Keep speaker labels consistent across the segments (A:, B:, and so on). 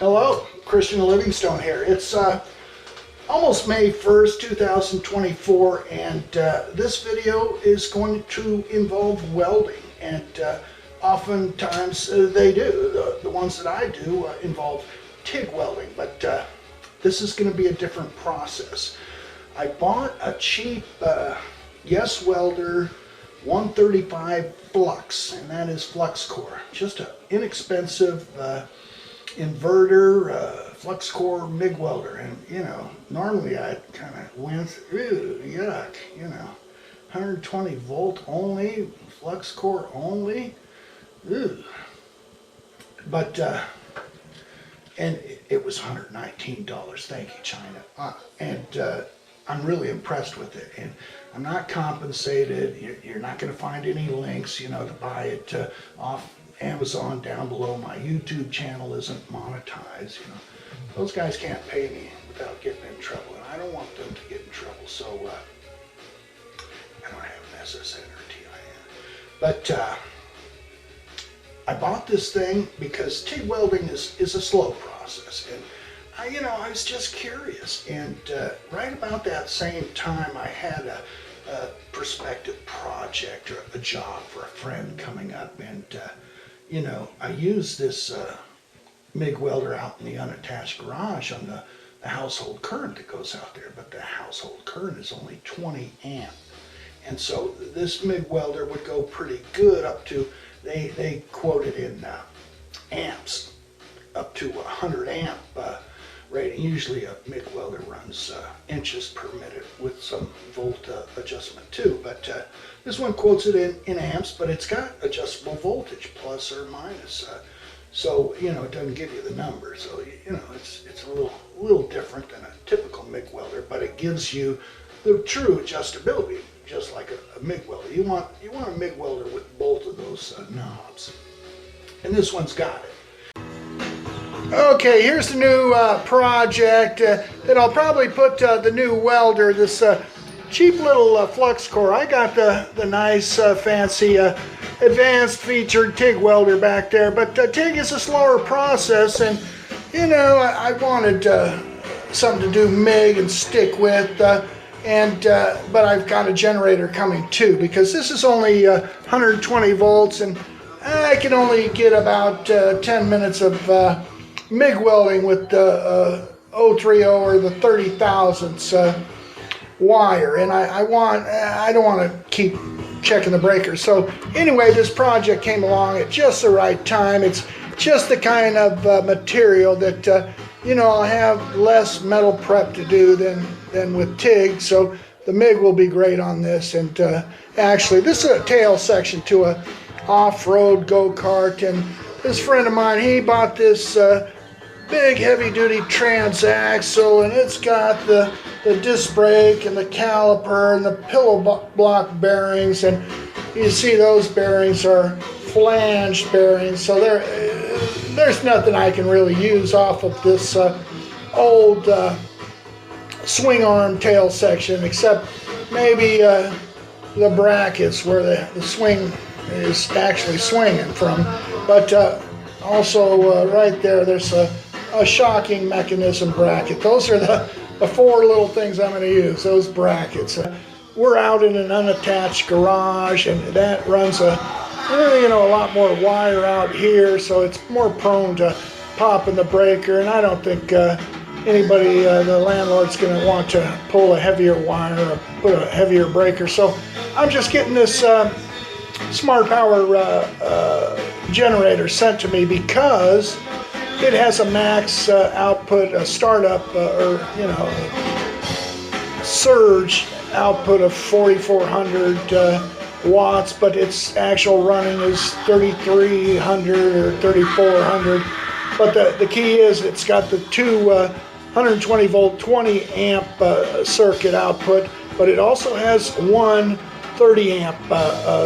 A: Hello, Christian Livingstone here. It's almost May 1st, 2024, and this video is going to involve welding, and oftentimes they do. The ones that I do involve TIG welding, but this is going to be a different process. I bought a cheap YesWelder 135 Flux, and that is flux core. Just an inexpensive inverter, flux core MIG welder, and you know, normally I kind of went, ew, yuck, you know, 120 volt only, flux core only, ew. But and it was $119. Thank you, China. And I'm really impressed with it, and I'm not compensated. You're not going to find any links, you know, to buy it off Amazon down below. My YouTube channel isn't monetized, you know. Those guys can't pay me without getting in trouble, and I don't want them to get in trouble, so I don't have an SSN or TIN. But I bought this thing because TIG welding is a slow process, and I was just curious, and right about that same time I had a prospective project or a job for a friend coming up, and you know, I used this MIG welder out in the unattached garage on the household current that goes out there, but the household current is only 20 amp, and so this MIG welder would go pretty good up to, they quoted in amps, up to 100 amp rating. Usually a MIG welder runs inches per minute with some volt adjustment too, but this one quotes it in amps, but it's got adjustable voltage, plus or minus. So, you know, it doesn't give you the number. So, you know, it's a little different than a typical MIG welder, but it gives you the true adjustability, just like a MIG welder. You want a MIG welder with both of those knobs, and this one's got it. Okay, here's the new project that I'll probably put the new welder, this cheap little flux core. I got the nice fancy advanced featured TIG welder back there, but TIG is a slower process, and you know, I wanted something to do MIG and stick with, but I've got a generator coming too, because this is only 120 volts, and I can only get about 10 minutes of MIG welding with the 030 or the 30 thousandths wire, and I don't want to keep checking the breakers. So anyway, this project came along at just the right time. It's just the kind of material that you know, I'll have less metal prep to do than with TIG, so the MIG will be great on this. And actually, this is a tail section to a off-road go-kart, and this friend of mine, he bought this big heavy-duty transaxle, and it's got the disc brake and the caliper and the pillow block bearings, and you see those bearings are flanged bearings, so there's nothing I can really use off of this old swing arm tail section, except maybe the brackets where the swing is actually swinging from. But also right there's a shocking mechanism bracket. Those are the four little things I'm going to use, those brackets. We're out in an unattached garage, and that runs a lot more wire out here, so it's more prone to popping the breaker, and I don't think anybody, the landlord's going to want to pull a heavier wire or put a heavier breaker. So I'm just getting this Smart Power generator sent to me because it has a max output, a startup or surge output of 4,400 watts, but its actual running is 3,300 or 3,400. But the key is it's got the two 120 volt 20 amp circuit output, but it also has one 30 amp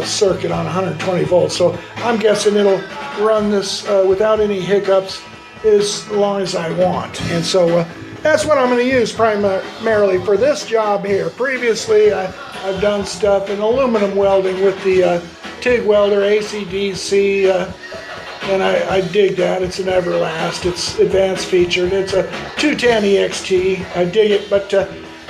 A: circuit on 120 volts. So I'm guessing it'll run this without any hiccups as long as I want. And so that's what I'm going to use primarily for this job here. Previously, I've done stuff in aluminum welding with the TIG welder, AC/DC, and I dig that. It's an Everlast. It's advanced featured. It's a 210 EXT. I dig it, but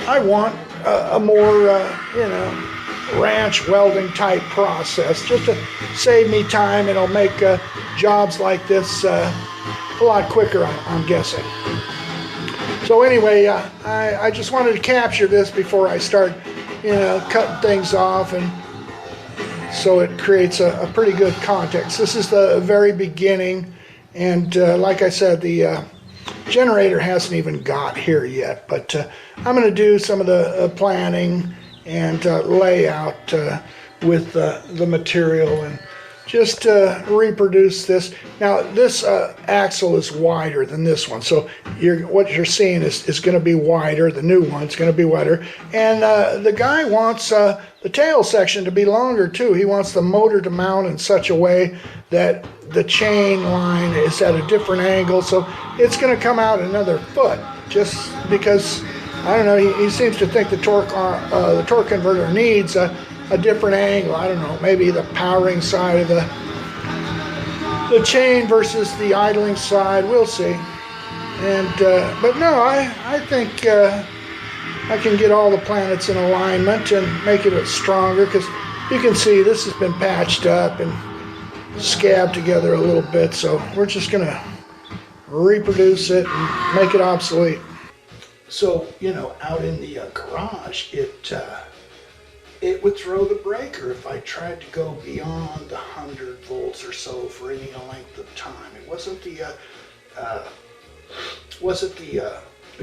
A: I want a more, you know, ranch welding type process just to save me time, and it'll make jobs like this a lot quicker, I'm guessing. So anyway, I just wanted to capture this before I start, you know, cutting things off, and so it creates a pretty good context. This is the very beginning, and like I said, the generator hasn't even got here yet, but I'm going to do some of the planning and layout with the material, and just reproduce this. Now this axle is wider than this one, so what you're seeing is going to be wider. The new one's going to be wider, and the guy wants the tail section to be longer too. He wants the motor to mount in such a way that the chain line is at a different angle, so it's going to come out another foot, just because, I don't know, he seems to think the torque converter needs a different angle. I don't know, maybe the powering side of the chain versus the idling side. We'll see. And but no, I think I can get all the planets in alignment and make it stronger, because you can see this has been patched up and scabbed together a little bit, so we're just gonna reproduce it and make it obsolete. So, you know, out in the garage, it would throw the breaker if I tried to go beyond the 100 volts or so for any length of time. It wasn't the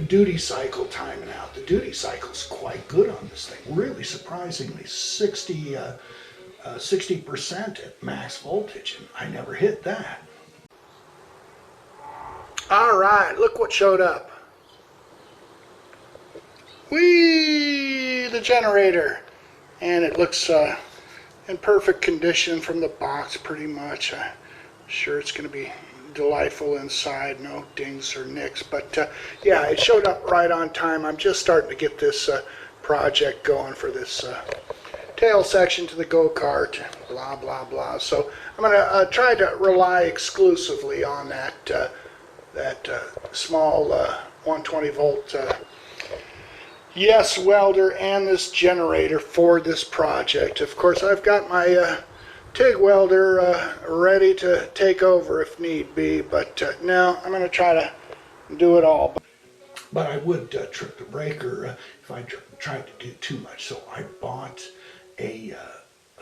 A: duty cycle timing out. The duty cycle's quite good on this thing. Really surprisingly, 60% at max voltage, and I never hit that. All right, look what showed up. Whee! The generator. And it looks in perfect condition from the box, pretty much. I'm sure it's going to be delightful inside, no dings or nicks. But yeah, it showed up right on time. I'm just starting to get this project going for this tail section to the go-kart, blah, blah, blah. So I'm going to try to rely exclusively on that small 120 volt YesWelder and this generator for this project. Of course, I've got my TIG welder ready to take over if need be, but no, I'm going to try to do it all. But I would trip the breaker if I tried to do too much, so I bought a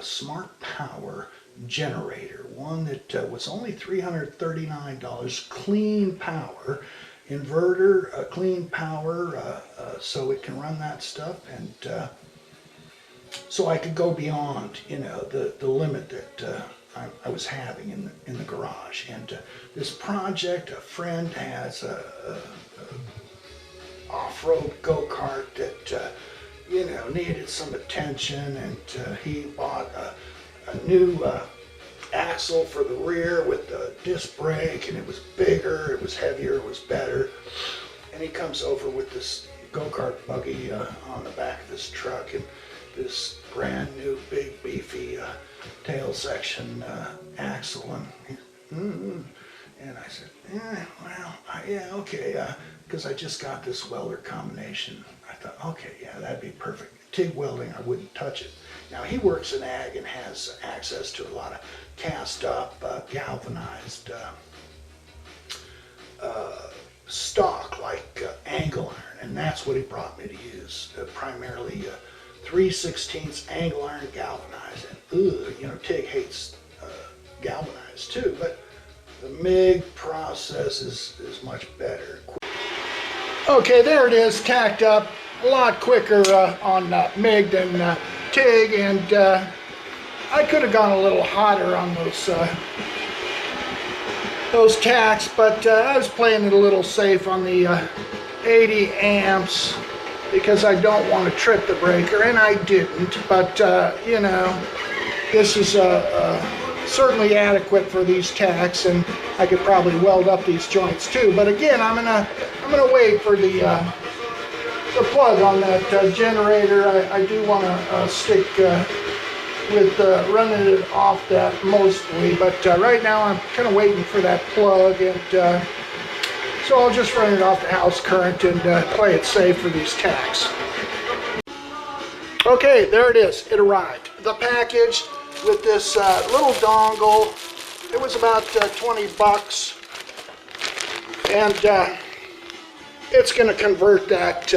A: Smart Power generator, one that was only $339, clean power. Inverter, clean power, so it can run that stuff, and so I could go beyond, you know, the limit that I was having in the garage. And this project, a friend has a off-road go-kart that you know, needed some attention, and he bought a new axle for the rear with the disc brake, and it was bigger, it was heavier, it was better. And he comes over with this go-kart buggy on the back of his truck, and this brand new big beefy tail section axle, and I said, yeah, well, yeah, okay, because I just got this welder combination. I thought, okay, yeah, that'd be perfect. TIG welding, I wouldn't touch it. Now, he works in ag and has access to a lot of cast up, galvanized stock, like angle iron, and that's what he brought me to use, primarily 3/16 angle iron galvanized. And you know, TIG hates galvanized too, but the MIG process is much better. Okay, there it is, tacked up a lot quicker on MIG than TIG, and I could have gone a little hotter on those tacks, but I was playing it a little safe on the 80 amps because I don't want to trip the breaker, and I didn't. But you know, this is certainly adequate for these tacks, and I could probably weld up these joints too. But again, I'm gonna wait for the plug on that generator. I do want to stick with running it off that mostly, but right now I'm kind of waiting for that plug, and so I'll just run it off the house current and play it safe for these tacks. Okay, there it is. It arrived. The package with this little dongle. It was about 20 bucks, and it's going to convert that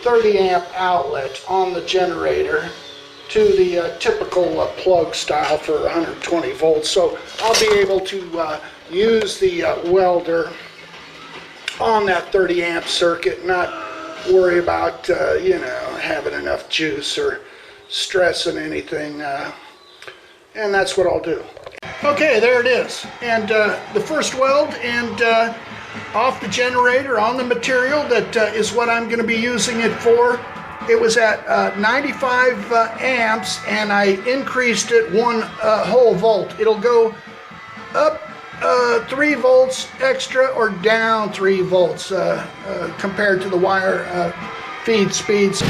A: 30 amp outlet on the generator to the typical plug style for 120 volts. So I'll be able to use the welder on that 30 amp circuit, not worry about you know, having enough juice or stressing anything, and that's what I'll do. Okay, there it is, and the first weld and off the generator on the material that is what I'm going to be using it for. It was at 95 amps, and I increased it 1 whole volt. It'll go up 3 volts extra or down 3 volts compared to the wire feed speeds.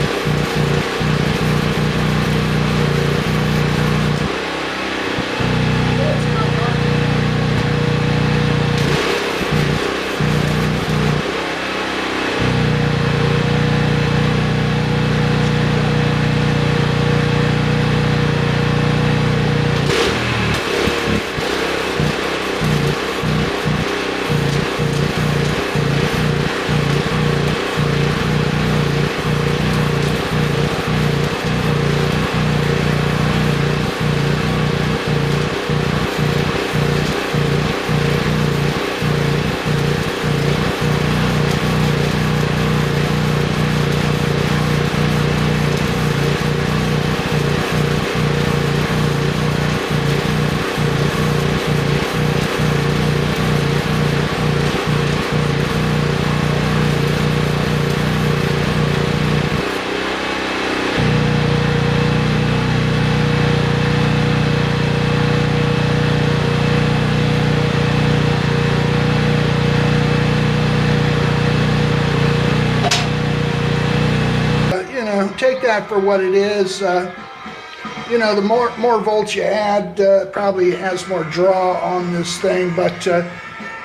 A: Take that for what it is. You know, the more volts you add, probably has more draw on this thing, but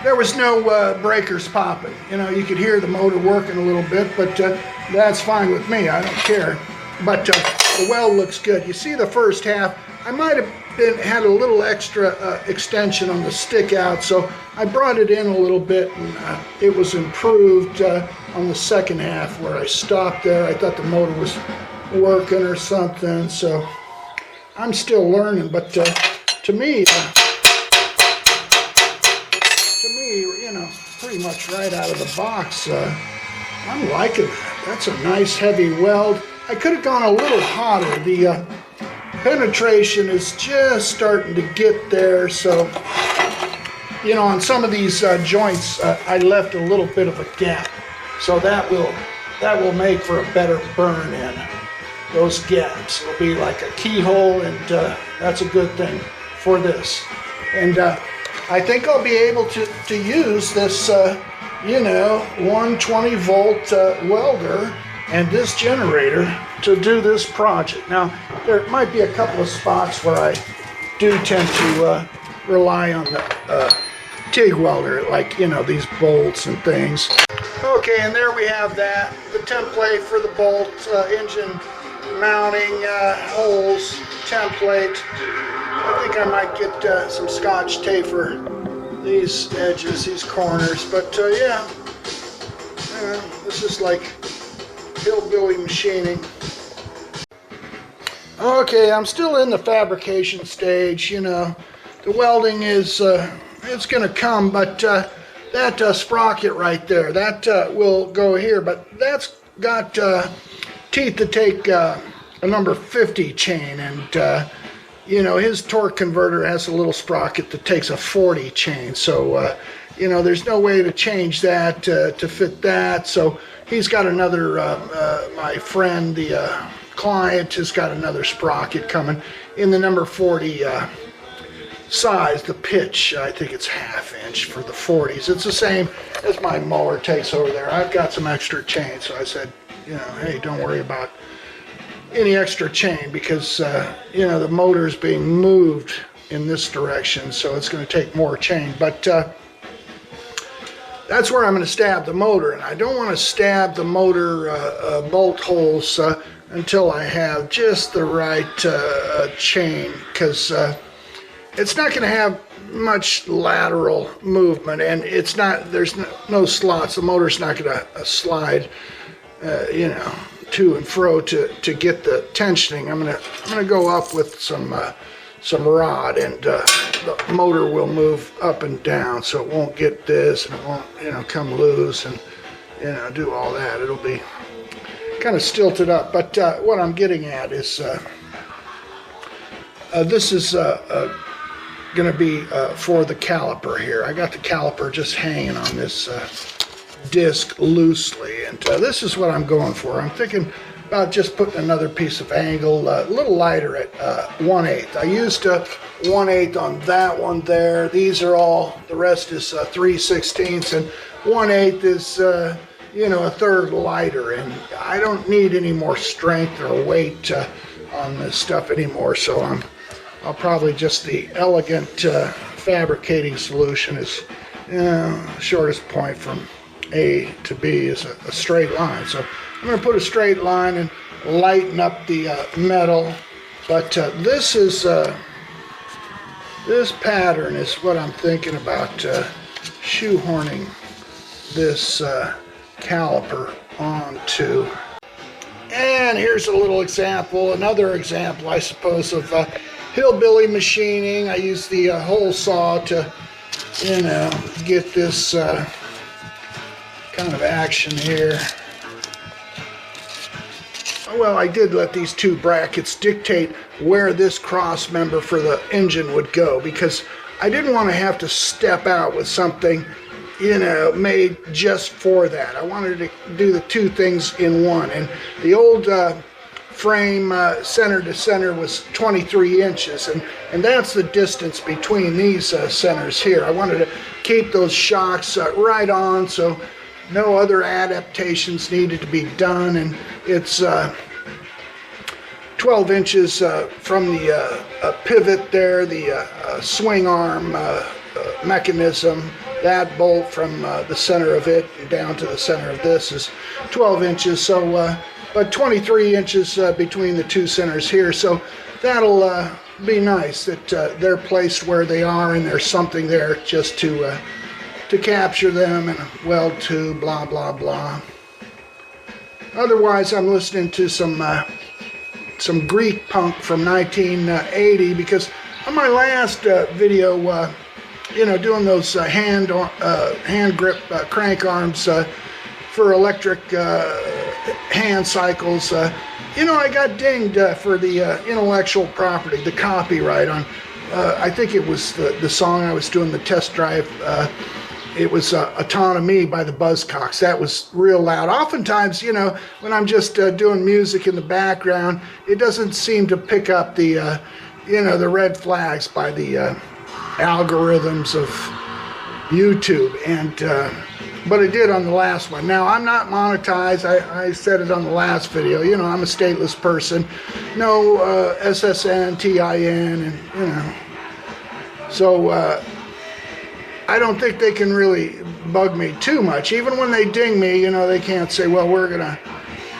A: there was no breakers popping. You know, you could hear the motor working a little bit, but that's fine with me. I don't care. But the weld looks good. You see the first half, I might have had a little extra extension on the stick out, so I brought it in a little bit, and it was improved on the second half where I stopped there. I thought the motor was working or something, so I'm still learning, but to me, you know, pretty much right out of the box, I'm liking that. That's a nice heavy weld. I could have gone a little hotter. The penetration is just starting to get there, so you know, on some of these joints I left a little bit of a gap, so that will make for a better burn in those gaps. It'll be like a keyhole, and that's a good thing for this. And I think I'll be able to use this you know, 120 volt welder and this generator to do this project. Now, there might be a couple of spots where I do tend to rely on the TIG welder, like, you know, these bolts and things. Okay, and there we have that, the template for the bolt, engine mounting holes template. I think I might get some Scotch tape for these edges, these corners, but yeah, this is like hillbilly machining. Okay, I'm still in the fabrication stage. You know, the welding is it's gonna come, but that sprocket right there, that will go here, but that's got teeth to take a number 50 chain, and you know, his torque converter has a little sprocket that takes a 40 chain, so you know, there's no way to change that to fit that. So he's got another, my friend, the client, has got another sprocket coming in the number 40 size, the pitch. I think it's 1/2 inch for the 40s. It's the same as my mower takes over there. I've got some extra chain, so I said, you know, hey, don't worry about any extra chain because, you know, the motor is being moved in this direction, so it's going to take more chain. But that's where I'm going to stab the motor, and I don't want to stab the motor bolt holes until I have just the right chain, because it's not going to have much lateral movement, and it's not, there's no slots. The motor's not going to slide, you know, to and fro to get the tensioning. I'm gonna go up with some rod, and the motor will move up and down, so it won't get this, and it won't, you know, come loose, and, you know, do all that. It'll be kind of stilted up. But what I'm getting at is this is going to be for the caliper here. I got the caliper just hanging on this disc loosely, and this is what I'm going for. I'm thinking about just putting another piece of angle, a little lighter at 1/8. I used 1/8 on that one there. These are all, the rest is 3/16, and 1/8 is you know, a third lighter, and I don't need any more strength or weight on this stuff anymore, so I'll probably just, the elegant fabricating solution is, you know, shortest point from A to B is a straight line. So I'm going to put a straight line and lighten up the metal. But this is this pattern is what I'm thinking about shoehorning this caliper onto. And here's a little example, another example, I suppose, of hillbilly machining. I use the hole saw to, you know, get this kind of action here. Well, I did let these two brackets dictate where this cross member for the engine would go, because I didn't want to have to step out with something, you know, made just for that. I wanted to do the two things in one. And the old frame center to center was 23 inches, and that's the distance between these centers here. I wanted to keep those shocks right on, so no other adaptations needed to be done. And it's 12 inches from the pivot there, the swing arm mechanism. That bolt from the center of it down to the center of this is 12 inches. So, but 23 inches between the two centers here. So that'll be nice that they're placed where they are, and there's something there just to capture them, and a weld tube, blah, blah, blah. Otherwise, I'm listening to some Greek punk from 1980, because on my last video, you know, doing those hand grip crank arms for electric hand cycles, you know, I got dinged for the intellectual property, the copyright on, I think it was the song I was doing the test drive. It was Autonomy by the Buzzcocks. That was real loud. Oftentimes, you know, when I'm just doing music in the background, it doesn't seem to pick up the, you know, the red flags by the algorithms of YouTube. And but it did on the last one. Now, I'm not monetized. I said it on the last video. You know, I'm a stateless person. No SSN, TIN, and, you know. So, I don't think they can really bug me too much. Even when they ding me, you know, they can't say, well, we're gonna,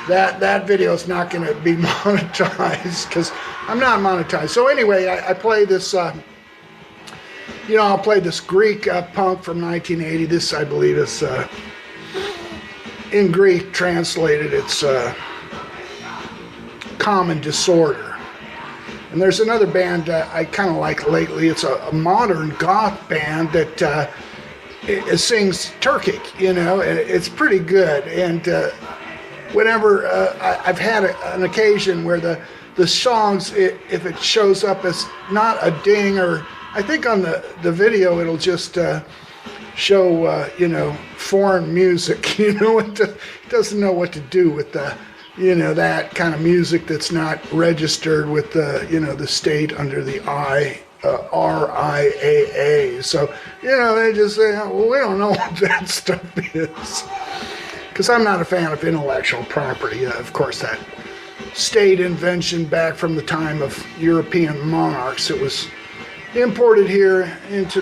A: that video is not gonna be monetized, because I'm not monetized. So anyway, I play this, you know, I'll play this Greek punk from 1980. This, I believe, is, in Greek translated, it's Common Disorder. And there's another band I kind of like lately. It's a modern goth band that it sings Turkic, you know, and it's pretty good. And whenever I've had an occasion where the songs, if it shows up as not a ding, or I think on the video it'll just show, you know, foreign music, you know, it doesn't know what to do with the, you know, that kind of music that's not registered with the, you know, the state under the RIAA. So, you know, they just say, oh, well, we don't know what that stuff is. Because I'm not a fan of intellectual property. Of course, that state invention back from the time of European monarchs. It was imported here into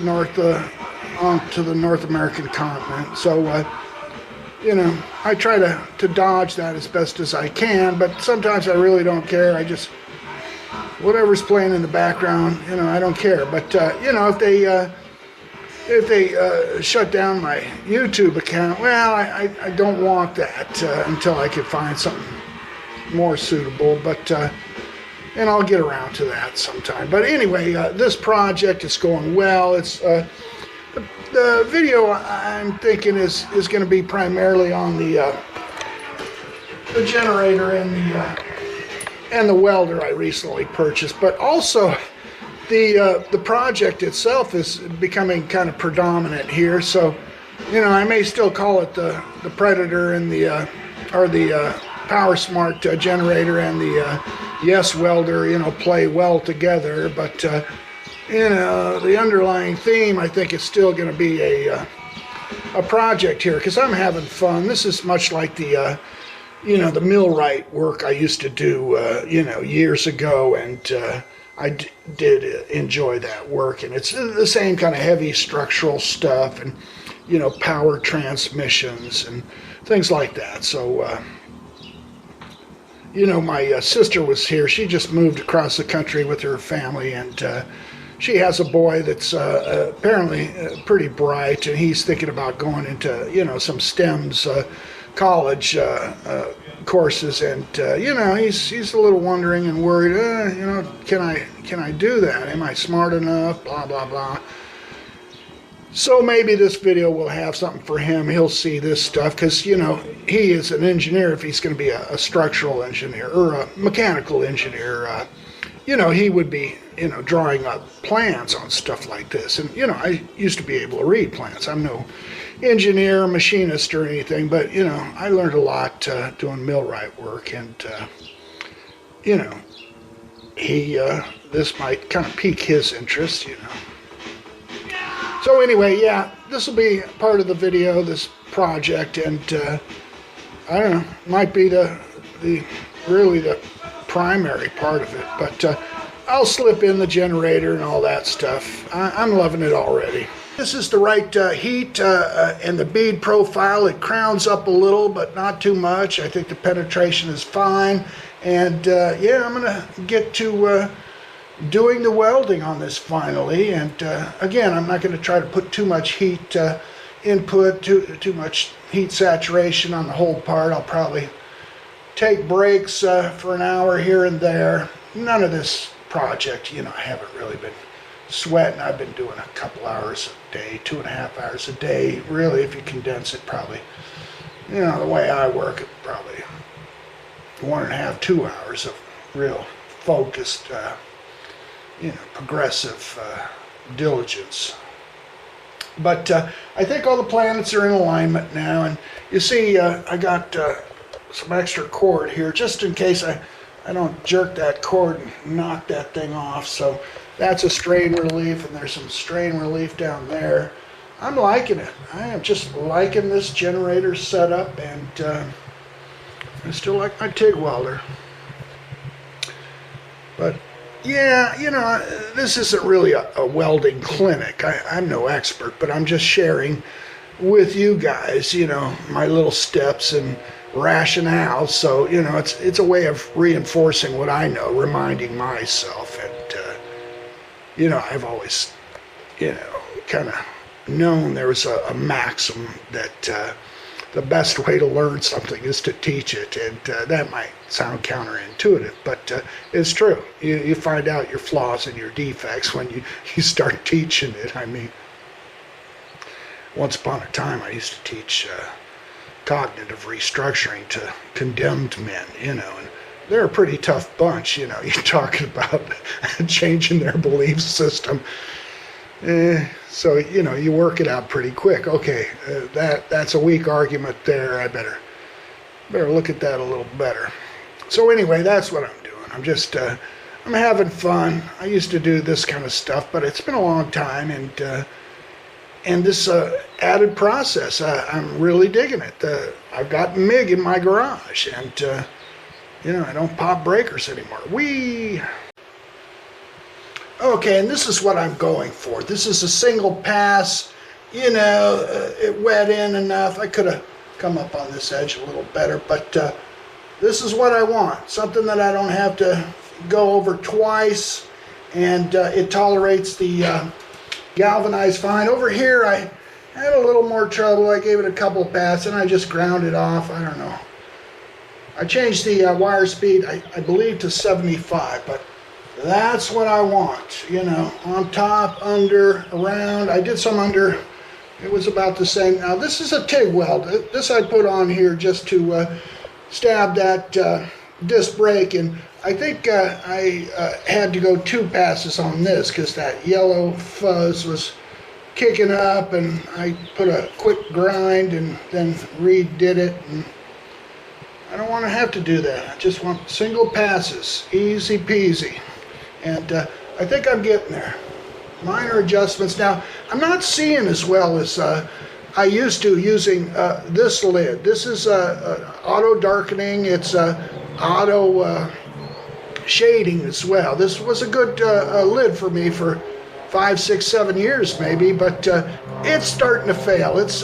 A: onto the North American continent. So, you know, I try to dodge that as best as I can, but sometimes I really don't care. I just, whatever's playing in the background, you know, I don't care. But, you know, if they shut down my YouTube account, well, I don't want that until I can find something more suitable, but and I'll get around to that sometime. But anyway, this project is going well. It's the video I'm thinking is going to be primarily on the generator and the welder I recently purchased, but also the project itself is becoming kind of predominant here. So, you know, I may still call it the Predator and the PowerSmart generator and the YesWelder, you know, play well together, but you know, the underlying theme I think is still going to be a project here, because I'm having fun. This is much like the you know, the millwright work I used to do you know, years ago, and I did enjoy that work, and it's the same kind of heavy structural stuff, and you know, power transmissions and things like that. So you know, my sister was here. She just moved across the country with her family, and she has a boy that's apparently pretty bright, and he's thinking about going into, you know, some STEMs college courses, and you know, he's a little wondering and worried. You know, can I do that? Am I smart enough? Blah blah blah. So maybe this video will have something for him. He'll see this stuff, because, you know, he is an engineer. If he's going to be a structural engineer or a mechanical engineer, you know, he would be, you know, drawing up plans on stuff like this. And, you know, I used to be able to read plans. I'm no engineer, machinist, or anything, but, you know, I learned a lot doing millwright work, and, you know, this might kind of pique his interest, you know. So anyway, yeah, this will be part of the video, this project, and I don't know, might be really the primary part of it, but I'll slip in the generator and all that stuff. I'm loving it already. This is the right heat and the bead profile. It crowns up a little, but not too much. I think the penetration is fine, and yeah, I'm gonna get to doing the welding on this finally. And again, I'm not going to try to put too much heat input, too much heat saturation on the whole part. I'll probably take breaks for an hour here and there. None of this project, you know, I haven't really been sweating. I've been doing a couple hours a day, 2.5 hours a day. Really, if you condense it, probably, you know, the way I work, probably 1.5, 2 hours of real focused you know, progressive diligence. But I think all the planets are in alignment now, and you see I got some extra cord here just in case I don't jerk that cord and knock that thing off. So that's a strain relief, and there's some strain relief down there. I'm liking it. I am just liking this generator setup, and I still like my TIG welder. But yeah, you know, this isn't really a welding clinic. I'm no expert, but I'm just sharing with you guys, you know, my little steps and rationale. So, you know, it's a way of reinforcing what I know, reminding myself. And, you know, I've always, you know, kind of known there was a maxim that the best way to learn something is to teach it, and that might sound counterintuitive, but it's true. You find out your flaws and your defects when you start teaching it. I mean, once upon a time I used to teach cognitive restructuring to condemned men, you know, and they're a pretty tough bunch, you know. You're talking about changing their belief system. So, you know, you work it out pretty quick. Okay, that's a weak argument there. I better look at that a little better. So anyway, that's what I'm doing. I'm just, I'm having fun. I used to do this kind of stuff, but it's been a long time, and this added process, I'm really digging it. I've got MIG in my garage, and You know, I don't pop breakers anymore. Okay, and this is what I'm going for. This is a single pass. You know, it wet in enough. I could have come up on this edge a little better, but this is what I want. Something that I don't have to go over twice, and it tolerates the galvanized fine. Over here, I had a little more trouble. I gave it a couple of passes, and I just ground it off. I don't know. I changed the wire speed, I believe, to 75, but that's what I want, you know, on top, under, around. I did some under, it was about the same. Now this is a TIG weld. This I put on here just to stab that disc brake, and I think I had to go 2 passes on this because that yellow fuzz was kicking up, and I put a quick grind and then redid it. And I don't want to have to do that. I just want single passes, easy peasy. And I think I'm getting there. Minor adjustments. Now, I'm not seeing as well as I used to using this lid. This is auto darkening. It's auto shading as well. This was a good lid for me for 5, 6, 7 years maybe, but it's starting to fail. It's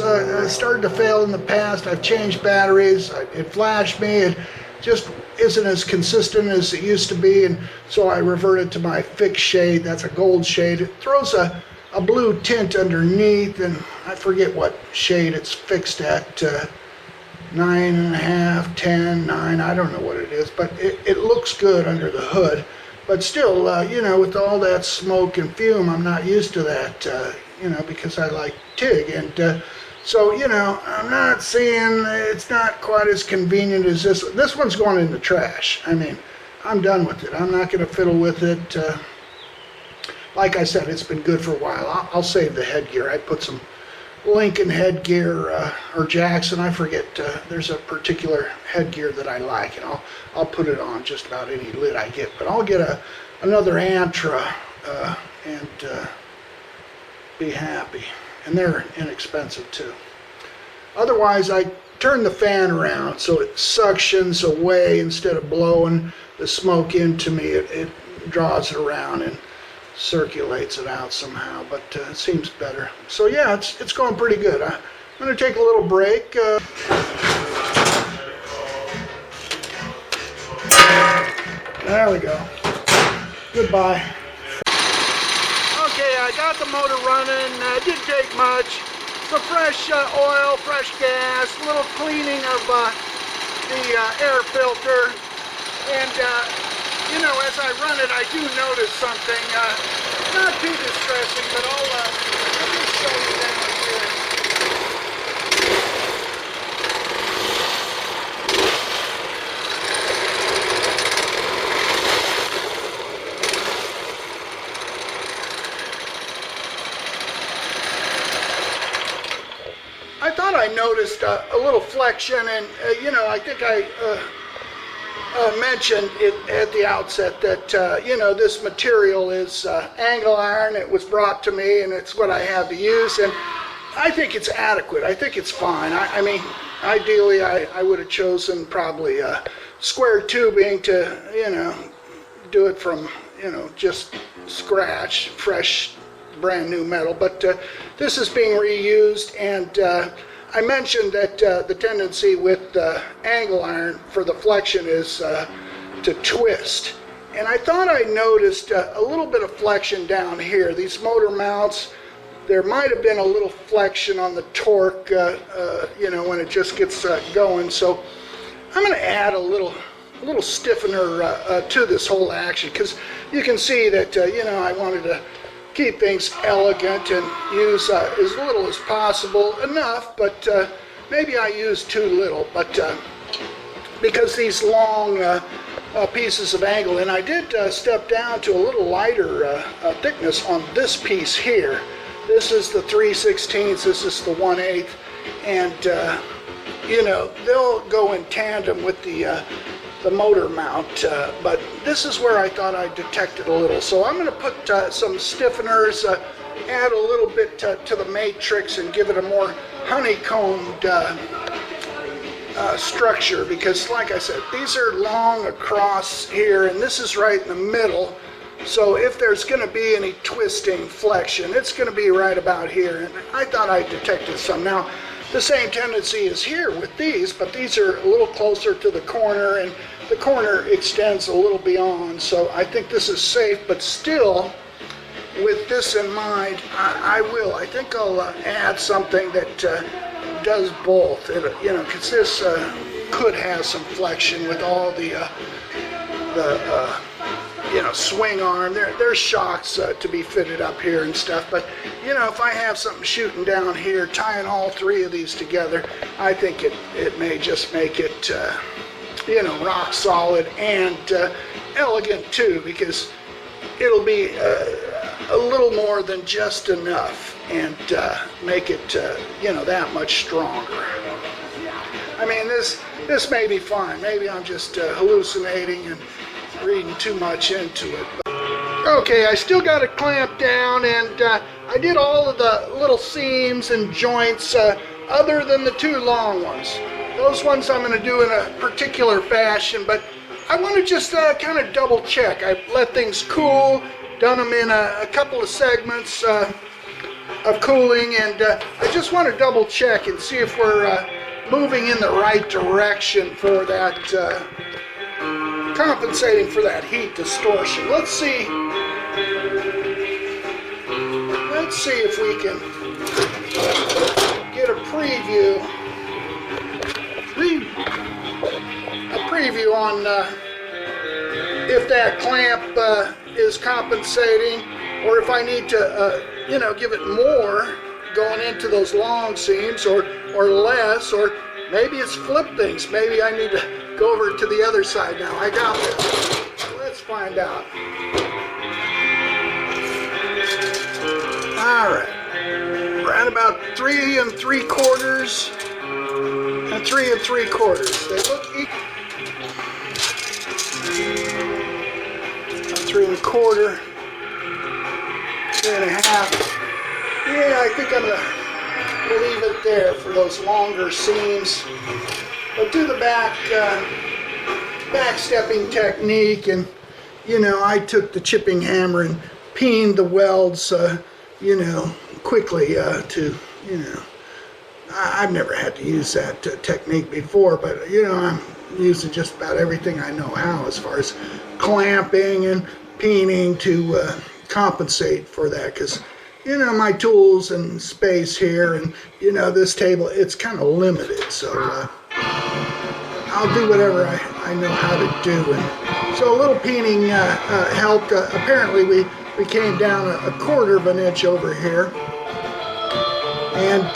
A: started to fail in the past. I've changed batteries. It flashed me. It just isn't as consistent as it used to be, and so I reverted to my fixed shade. That's a gold shade. It throws a blue tint underneath, and I forget what shade it's fixed at, 9.5, 10, 9, I don't know what it is, but it looks good under the hood. But still, you know, with all that smoke and fume, I'm not used to that, you know, because I like TIG. And so, you know, I'm not seeing, it's not quite as convenient as this. This one's going in the trash. I mean, I'm done with it. I'm not going to fiddle with it. Like I said, it's been good for a while. I'll save the headgear. I put some Lincoln headgear or Jackson, I forget. There's a particular headgear that I like, and I'll put it on just about any lid I get. But I'll get another Antra and be happy. And they're inexpensive too. Otherwise, I turn the fan around so it suctions away instead of blowing the smoke into me. It draws it around and circulates it out somehow, but it seems better. So yeah, it's going pretty good. I'm going to take a little break. There we go. Goodbye. Okay, I got the motor running. It didn't take much. Some fresh oil, fresh gas, a little cleaning of the air filter, and you know, as I run it, I do notice something, not too distressing, but let me show you down here. I thought I noticed a little flexion, and you know, I think I mentioned it at the outset that you know, this material is angle iron. It was brought to me, and it's what I have to use, and I think it's adequate. I think it's fine. I mean, ideally, I would have chosen probably square tubing to, you know, do it from, you know, just scratch, fresh, brand new metal. But this is being reused, and I mentioned that the tendency with angle iron for the flexion is to twist. And I thought I noticed a little bit of flexion down here. These motor mounts, there might have been a little flexion on the torque, you know, when it just gets going. So I'm going to add a little stiffener to this whole action, because you can see that, you know, I wanted to keep things elegant and use as little as possible, enough, but maybe I use too little. But because these long pieces of angle, and I did step down to a little lighter thickness on this piece here. This is the 3/16, this is the 1/8, and you know, they'll go in tandem with the motor mount, but this is where I thought I detected a little. So I'm going to put some stiffeners, add a little bit to the matrix, and give it a more honeycombed structure, because like I said, these are long across here and this is right in the middle. So if there's going to be any twisting, flexion, it's going to be right about here. And I thought I detected some. Now, the same tendency is here with these, but these are a little closer to the corner, and the corner extends a little beyond. So I think this is safe, but still, with this in mind, I think I'll add something that does both. You know, because this could have some flexion with all the you know, swing arm. There's shocks to be fitted up here and stuff. But, you know, if I have something shooting down here, tying all three of these together, I think it may just make it, you know, rock solid and elegant too, because it'll be a little more than just enough and make it, you know, that much stronger. I mean, this may be fine. Maybe I'm just hallucinating and reading too much into it. Okay, I still got it clamped down, and I did all of the little seams and joints other than the two long ones. Those ones I'm going to do in a particular fashion, but I want to just kind of double check. I let things cool, done them in a couple of segments of cooling, and I just want to double check and see if we're moving in the right direction for that, compensating for that heat distortion. Let's see if we can get a preview on if that clamp is compensating, or if I need to you know, give it more going into those long seams, or less, or maybe it's flip things. Maybe I need to go over to the other side now. I got this. Let's find out. All right. We're at about 3 3/4 and 3 3/4. They look equal. 3 1/4, 3 1/2. Yeah, I think I'm gonna leave it there for those longer seams. But do the backstepping technique, and you know, I took the chipping hammer and peened the welds, you know, quickly to, you know, I've never had to use that technique before, but you know, I'm using just about everything I know how as far as clamping and peening to compensate for that, because you know, my tools and space here, and you know, this table, it's kind of limited, so I'll do whatever I know how to do. And so a little peening helped. Apparently we came down a 1/4 of an inch over here, and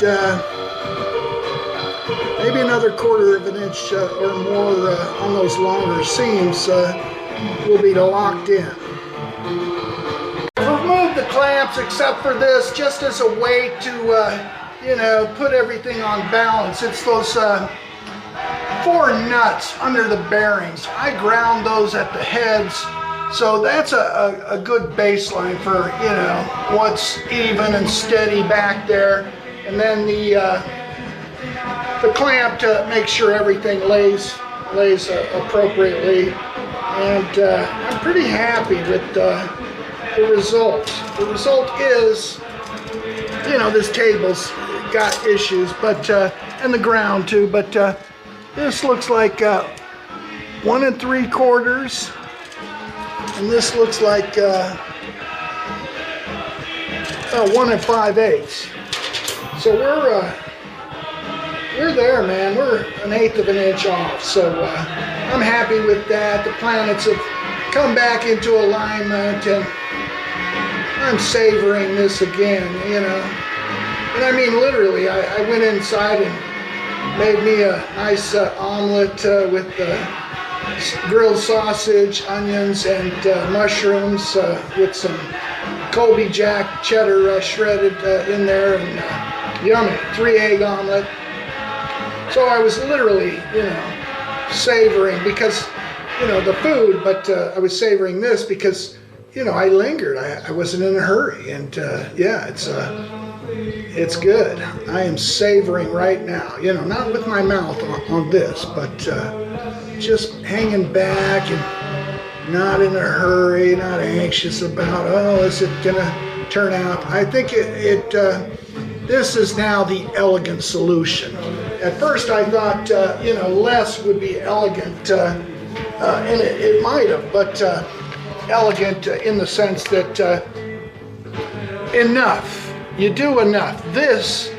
A: maybe another 1/4 of an inch or more on those longer seams will be locked in. Remove the clamps except for this, just as a way to you know, put everything on balance. It's those 4 nuts under the bearings. I ground those at the heads, so that's a good baseline for, you know, what's even and steady back there. And then the clamp to make sure everything lays appropriately. And I'm pretty happy with the result. The result is, you know, this table's got issues, but and the ground too, but this looks like 1 3/4, and this looks like 1 5/8. So we're there, man. We're 1/8 of an inch off. So I'm happy with that. The planets have come back into alignment, and I'm savoring this again, you know. And I mean, literally, I went inside and made me a nice omelet with grilled sausage, onions, and mushrooms with some Colby Jack cheddar shredded in there, and yummy 3-egg omelet. So I was literally, you know, savoring, because, you know, the food, but I was savoring this because, you know, I lingered. I wasn't in a hurry, and yeah, it's good. I am savoring right now. You know, not with my mouth on this, but just hanging back and not in a hurry, not anxious about, oh, is it gonna turn out? I think this is now the elegant solution. At first I thought, you know, less would be elegant, and it might have, but elegant in the sense that enough. You do enough. This,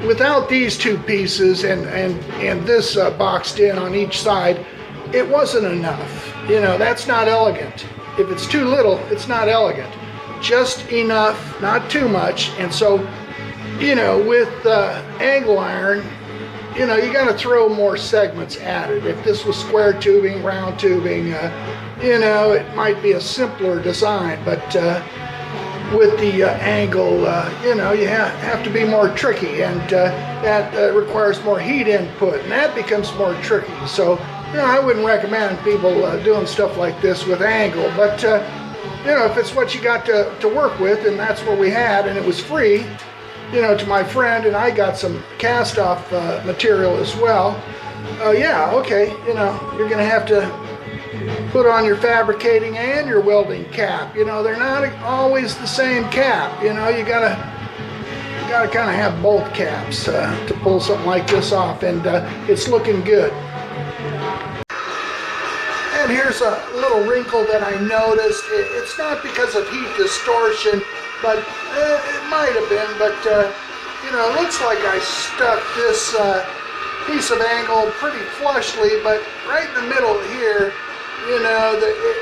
A: without these two pieces and this boxed in on each side, it wasn't enough. You know, that's not elegant. If it's too little, it's not elegant. Just enough, not too much. And so, you know, with angle iron, you know, you got to throw more segments at it. If this was square tubing, round tubing, you know, it might be a simpler design, but with the angle, you know, you have to be more tricky, and that requires more heat input, and that becomes more tricky. So, you know, I wouldn't recommend people doing stuff like this with angle, but you know, if it's what you got to work with, and that's what we had, and it was free, you know, to my friend, and I got some cast-off material as well. Yeah, okay, you know, you're gonna have to put on your fabricating and your welding cap. You know, they're not always the same cap. You know, you gotta kind of have both caps to pull something like this off, and it's looking good. And here's a little wrinkle that I noticed. It's not because of heat distortion, but it might have been, but you know, it looks like I stuck this piece of angle pretty flushly, but right in the middle here, you know,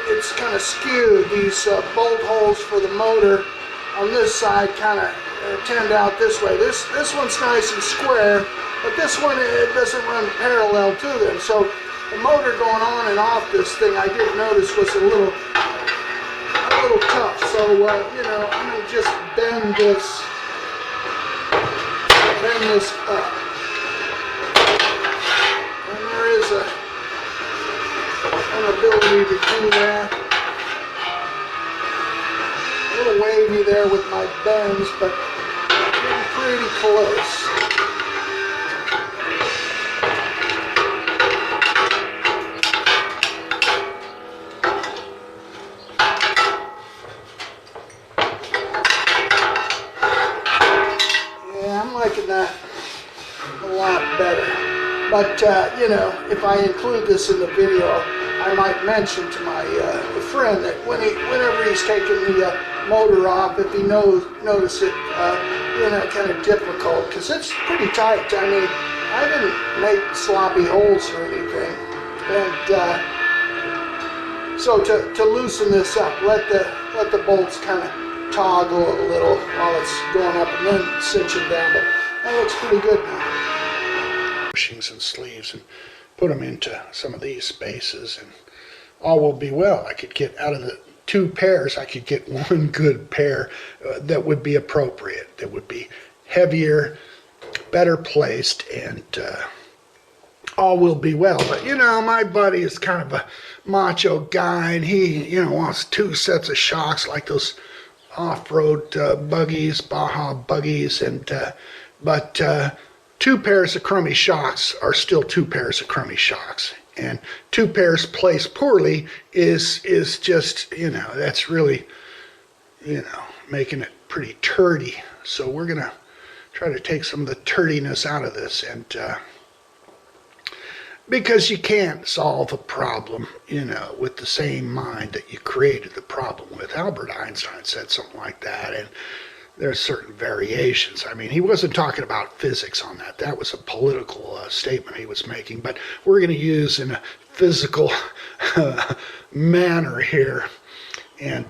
A: it's kind of skewed. These bolt holes for the motor on this side kind of tend out this way. This one's nice and square, but this one, it doesn't run parallel to them. So the motor going on and off this thing, I did notice, was a little tough. So you know, I'm gonna just bend this up, and there is an ability to do that. A little wavy there with my bends, but getting pretty close. Yeah, I'm liking that a lot better. But, you know, if I include this in the video, I might mention to my friend that whenever he's taking the motor off, if he notice it, you know, kind of difficult, because it's pretty tight. I mean, I didn't make sloppy holes or anything. And so to loosen this up, let the bolts kind of toggle a little while it's going up, and then cinch it down. But that looks pretty good now. Bushings and sleeves, and put them into some of these spaces, and all will be well. I could get out of the two pairs, I could get one good pair that would be appropriate, that would be heavier, better placed, and all will be well. But you know, my buddy is kind of a macho guy, and he, you know, wants two sets of shocks like those off-road buggies, Baja buggies, and but two pairs of crummy shocks are still two pairs of crummy shocks, and two pairs placed poorly is just, you know, that's really, you know, making it pretty turdy. So we're gonna try to take some of the turdiness out of this, and because you can't solve a problem, you know, with the same mind that you created the problem with. Albert Einstein said something like that, and there's certain variations. I mean, he wasn't talking about physics on that. That was a political statement he was making, but we're going to use in a physical manner here and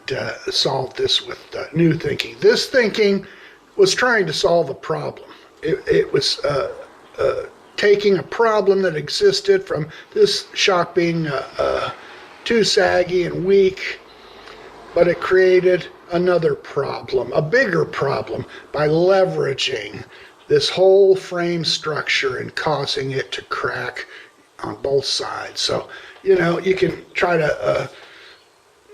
A: solve this with new thinking. This thinking was trying to solve a problem. It was taking a problem that existed from this shock being too saggy and weak, but it created another problem, a bigger problem, by leveraging this whole frame structure and causing it to crack on both sides. So, you know, you can try to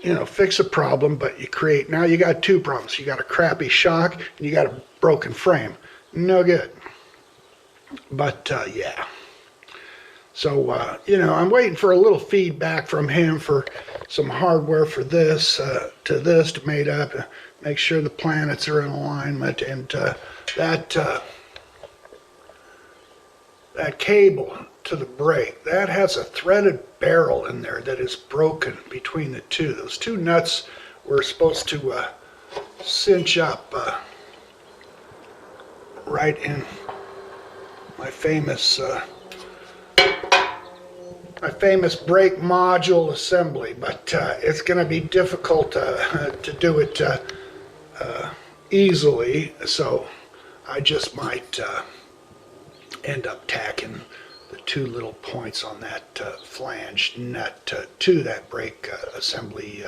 A: you know, fix a problem, but you create, now you got two problems. You got a crappy shock and you got a broken frame. No good. But yeah. So, you know, I'm waiting for a little feedback from him for some hardware for this, to mate up, make sure the planets are in alignment, and that cable to the brake, that has a threaded barrel in there that is broken between the two. Those two nuts were supposed to cinch up right in my famous brake module assembly, but it's going to be difficult to do it easily, so I just might end up tacking the two little points on that flange nut to that brake assembly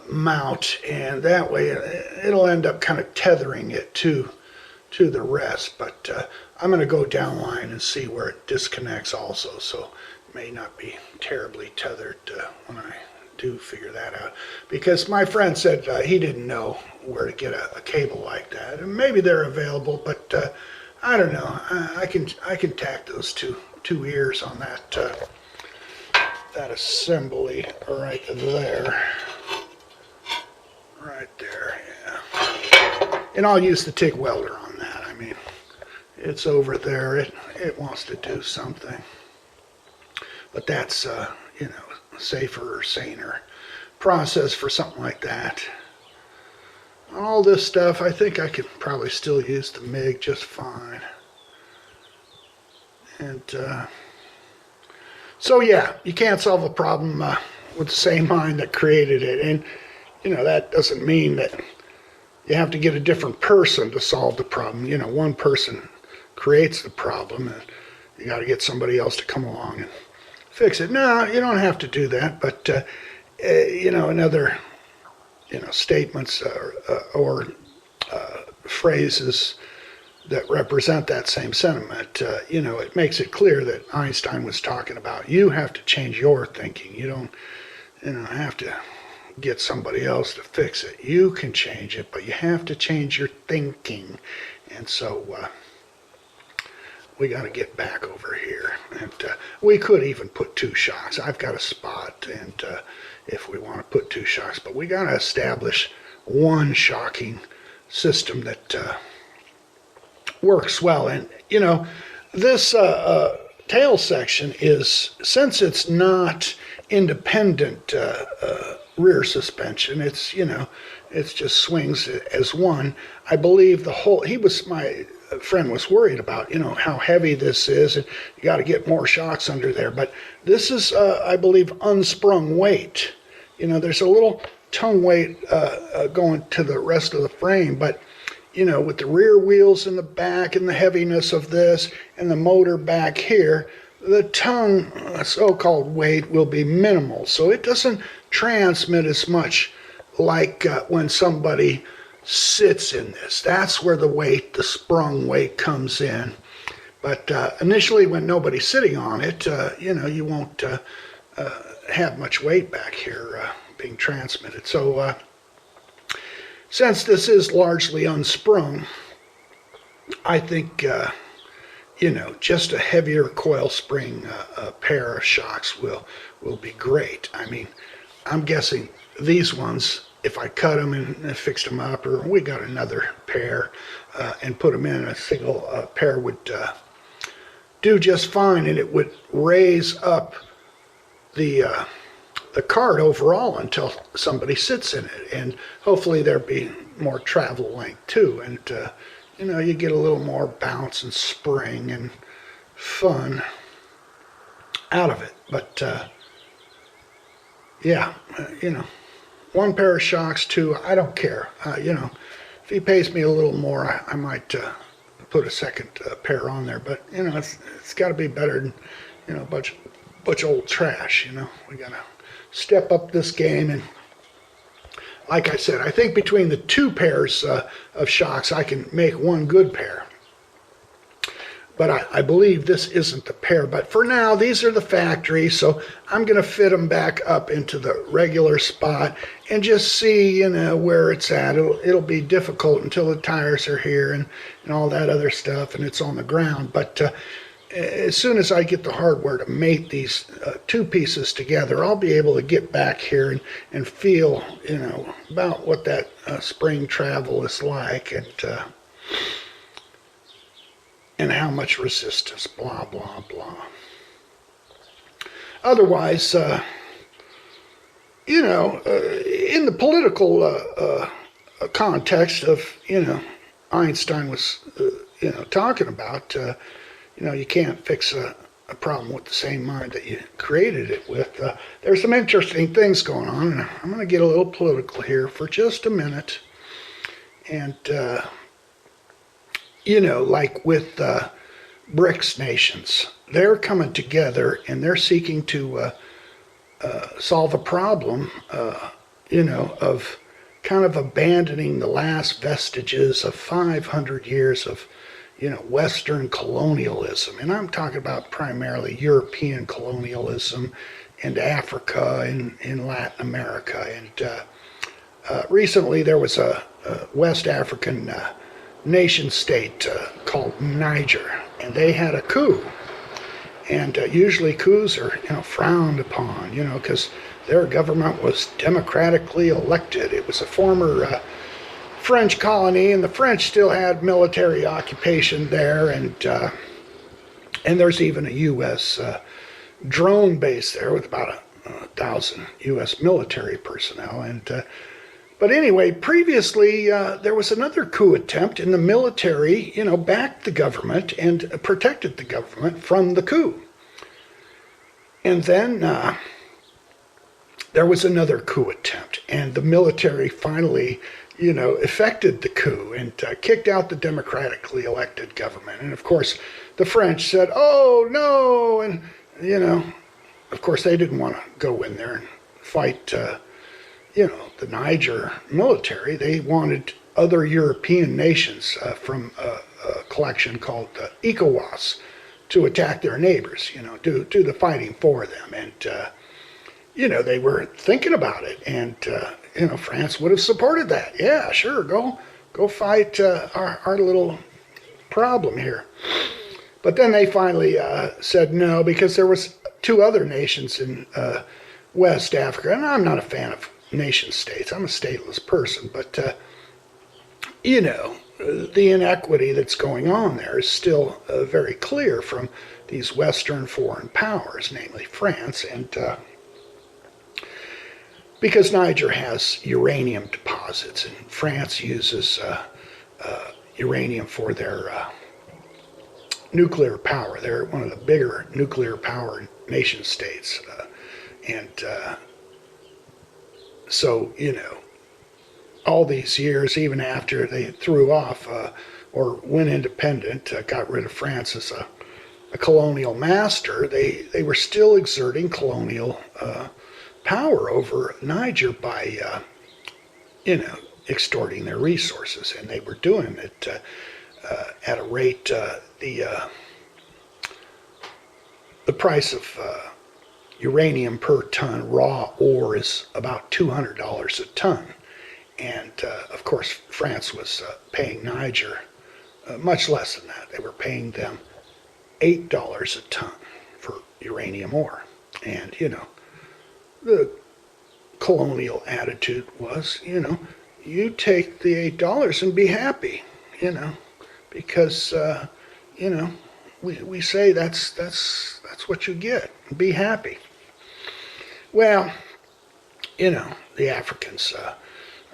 A: mount, and that way it'll end up kind of tethering it to the rest. But I'm going to go down line and see where it disconnects also, so it may not be terribly tethered when I do figure that out, because my friend said he didn't know where to get a cable like that, and maybe they're available, but I don't know. I can tack those two ears on that assembly right there. Right there, yeah. And I'll use the TIG welder on that. I mean, it's over there. It wants to do something. But that's, you know, safer or saner process for something like that. All this stuff, I think I could probably still use the MIG just fine. And so yeah, you can't solve a problem with the same mind that created it. And you know, that doesn't mean that you have to get a different person to solve the problem. You know, one person creates the problem and you got to get somebody else to come along and fix it. No, you don't have to do that, but you know, another, you know, statements or phrases that represent that same sentiment, you know, it makes it clear that Einstein was talking about you have to change your thinking. You don't, you know, have to get somebody else to fix it. You can change it, but you have to change your thinking. And so we got to get back over here. And we could even put two shocks. I've got a spot, and if we want to put two shocks, but we got to establish one shocking system that works well. And you know, this tail section is, since it's not independent rear suspension, it's, you know, it just swings as one. I believe the whole, my friend was worried about, you know, how heavy this is, and you got to get more shocks under there. But this is, I believe, unsprung weight. You know, there's a little tongue weight going to the rest of the frame, but you know, with the rear wheels in the back and the heaviness of this and the motor back here, the tongue so-called weight will be minimal. So it doesn't transmit as much like when somebody sits in this. That's where the weight, the sprung weight, comes in. But initially, when nobody's sitting on it, you know, you won't have much weight back here being transmitted. So since this is largely unsprung, I think, you know, just a heavier coil spring pair of shocks will be great. I mean, I'm guessing these ones, if I cut them and fixed them up, or we got another pair and put them in, a single pair would do just fine, and it would raise up the cart overall until somebody sits in it, and hopefully there'd be more travel length too, and you know, you get a little more bounce and spring and fun out of it. But yeah, you know, one pair of shocks, two, I don't care. You know, if he pays me a little more, I might put a second pair on there, but you know, it's got to be better than, you know, a bunch of old trash. You know, we gotta step up this game. And like I said, I think between the two pairs of shocks, I can make one good pair. But I believe this isn't the pair. But for now, these are the factory, so I'm going to fit them back up into the regular spot and just see, where it's at. It'll be difficult until the tires are here and all that other stuff, and it's on the ground. But as soon as I get the hardware to mate these two pieces together, I'll be able to get back here and feel, about what that spring travel is like, and how much resistance, blah, blah, blah. Otherwise, in the political context of, Einstein was, talking about, you can't fix a problem with the same mind that you created it with. There's some interesting things going on, and I'm going to get a little political here for just a minute. And, like with BRICS nations, they're coming together and they're seeking to solve a problem, of kind of abandoning the last vestiges of 500 years of, Western colonialism. And I'm talking about primarily European colonialism and Africa and in Latin America. And recently there was a West African nation state called Niger, and they had a coup. And usually coups are, frowned upon, because their government was democratically elected. It was a former French colony, and the French still had military occupation there, and there's even a U.S. Drone base there with about 1,000 U.S. military personnel. But anyway, previously there was another coup attempt, and the military, backed the government and protected the government from the coup. And then there was another coup attempt, and the military finally, effected the coup and kicked out the democratically elected government. And of course, the French said, "Oh no!" And of course, they didn't want to go in there and fight. The Niger military. They wanted other European nations from a collection called ECOWAS to attack their neighbors, do the fighting for them. And, they were thinking about it. And, France would have supported that. Yeah, sure, go fight our little problem here. But then they finally said no, because there was two other nations in West Africa. And I'm not a fan of nation states. I'm a stateless person, but the inequity that's going on there is still very clear from these Western foreign powers, namely France, and because Niger has uranium deposits, and France uses uranium for their nuclear power. They're one of the bigger nuclear power nation states, and so, all these years, even after they threw off or went independent, got rid of France as a colonial master, they were still exerting colonial power over Niger by, extorting their resources. And they were doing it at a rate, the price of uranium per ton raw ore is about $200 a ton. And of course, France was paying Niger much less than that. They were paying them $8 a ton for uranium ore. And, the colonial attitude was, you take the $8 and be happy, because, we say that's what you get. Be happy. Well, the Africans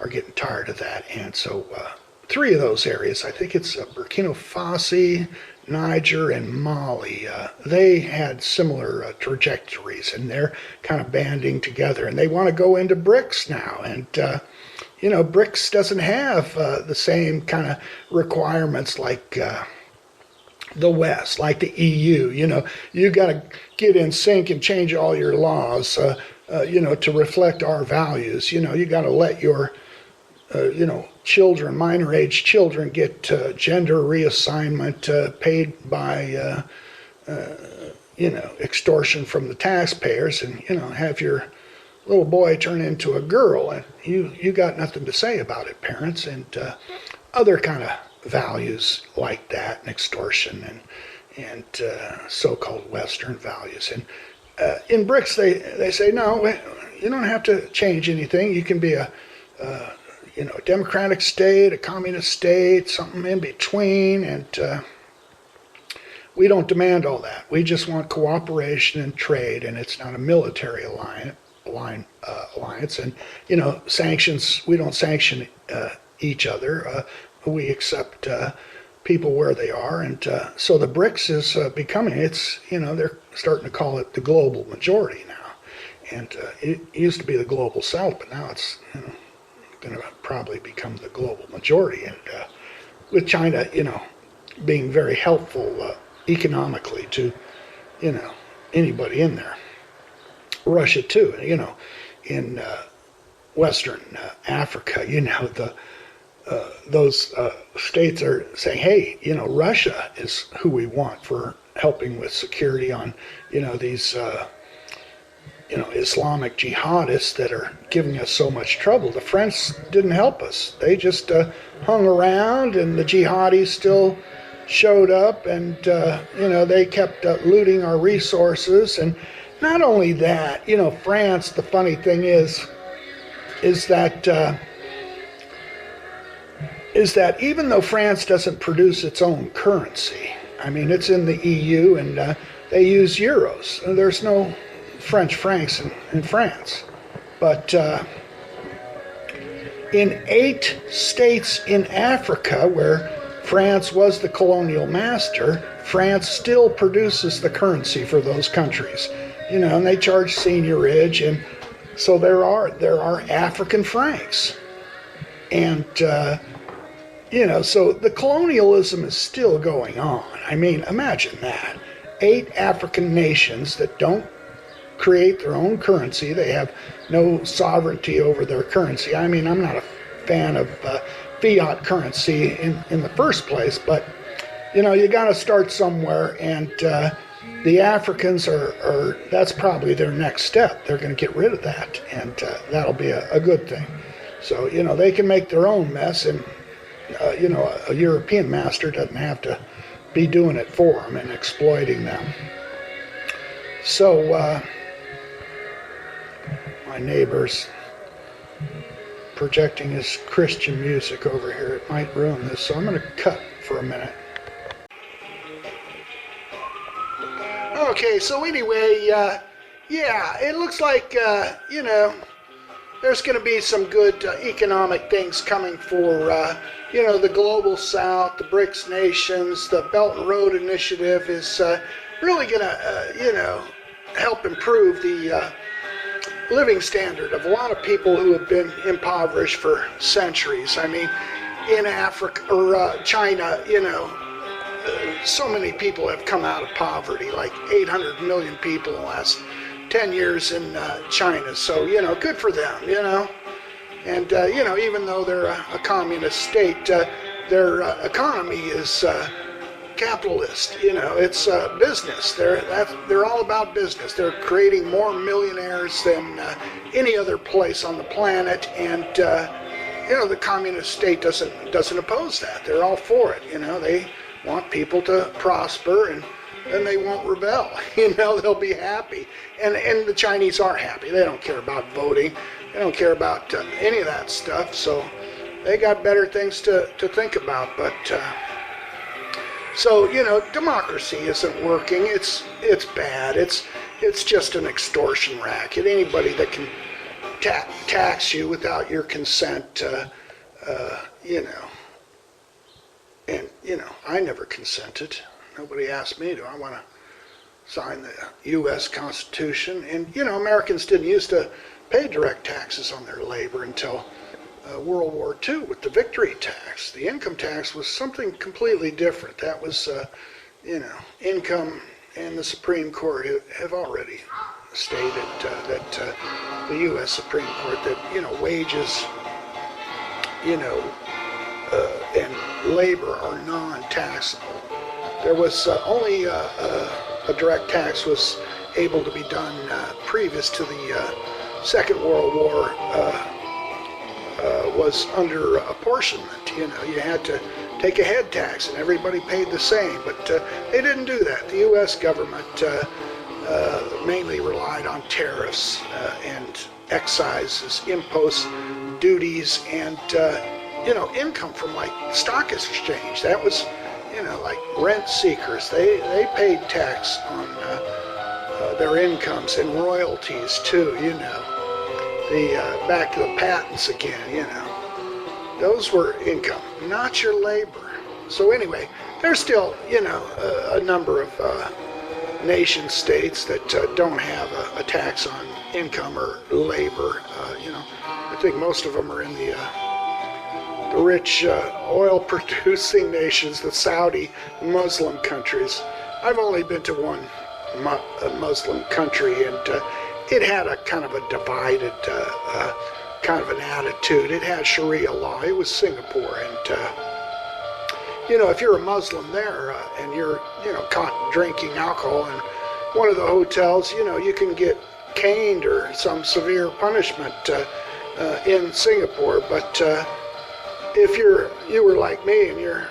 A: are getting tired of that, and so three of those areas, I think it's Burkina Faso, Niger, and Mali, they had similar trajectories, and they're kind of banding together, and they want to go into BRICS now, and BRICS doesn't have the same kind of requirements like the West, like the EU. You got to get in sync and change all your laws, to reflect our values. You got to let your children, minor age children, get gender reassignment paid by, extortion from the taxpayers, and, have your little boy turn into a girl, and you got nothing to say about it, parents, and other kind of values like that, and extortion, and so-called Western values. And in BRICS, they say, no, you don't have to change anything. You can be a democratic state, a communist state, something in between, and we don't demand all that. We just want cooperation and trade, and it's not a military alliance. And sanctions. We don't sanction each other. We accept people where they are, and so the BRICS is becoming. They're starting to call it the global majority now, and it used to be the global south, but now it's going to probably become the global majority, and with China, being very helpful economically to, anybody in there. Russia too, in Western Africa, those states are saying, hey, Russia is who we want for helping with security on, these, Islamic jihadists that are giving us so much trouble. The French didn't help us. They just hung around, and the jihadis still showed up, and, they kept looting our resources. And not only that, France, the funny thing is that even though France doesn't produce its own currency, it's in the EU, and they use euros. And there's no French francs in France. But in 8 states in Africa where France was the colonial master, France still produces the currency for those countries. And they charge seigniorage, and so there are African francs. And so the colonialism is still going on. Imagine that. 8 African nations that don't create their own currency. They have no sovereignty over their currency. I'm not a fan of fiat currency in the first place, but, you got to start somewhere, and the Africans that's probably their next step. They're going to get rid of that, and that'll be a good thing. So, they can make their own mess, and a European master doesn't have to be doing it for them and exploiting them. So my neighbor's projecting his Christian music over here. It might ruin this, so I'm going to cut for a minute. Okay, so anyway, it looks like, there's going to be some good economic things coming for, the Global South, the BRICS nations. The Belt and Road Initiative is really going to, help improve the living standard of a lot of people who have been impoverished for centuries. In Africa or China, so many people have come out of poverty, like 800 million people in the last 10 years in China. So, good for them, And, even though they're a communist state, their economy is capitalist. It's business. They're all about business. They're creating more millionaires than any other place on the planet, and the communist state doesn't oppose that. They're all for it. They want people to prosper, and then they won't rebel. They'll be happy, and the Chinese are happy. They don't care about voting. They don't care about any of that stuff. So they got better things to think about. But so democracy isn't working. It's bad. It's just an extortion racket. Anybody that can tax you without your consent, and I never consented. Nobody asked me, do I want to sign the U.S. Constitution? And Americans didn't used to pay direct taxes on their labor until World War II with the victory tax. The income tax was something completely different. That was, income, and the Supreme Court have already stated that the U.S. Supreme Court that, wages and labor are non-taxable. There was only a direct tax was able to be done previous to the Second World War. Was under apportionment. You had to take a head tax and everybody paid the same, but they didn't do that. The U.S. government mainly relied on tariffs and excises, imposts, duties, and income from like stock exchange. That was like rent seekers. They paid tax on their incomes and royalties too. Back to the patents again, those were income, not your labor. So anyway, there's still, a number of nation states that don't have a tax on income or labor. I think most of them are in the rich oil-producing nations, the Saudi Muslim countries. I've only been to one Muslim country, and it had a kind of a divided kind of an attitude. It had Sharia law. It was Singapore, and if you're a Muslim there and you're caught drinking alcohol in one of the hotels, you can get caned or some severe punishment in Singapore. But if you were like me and you're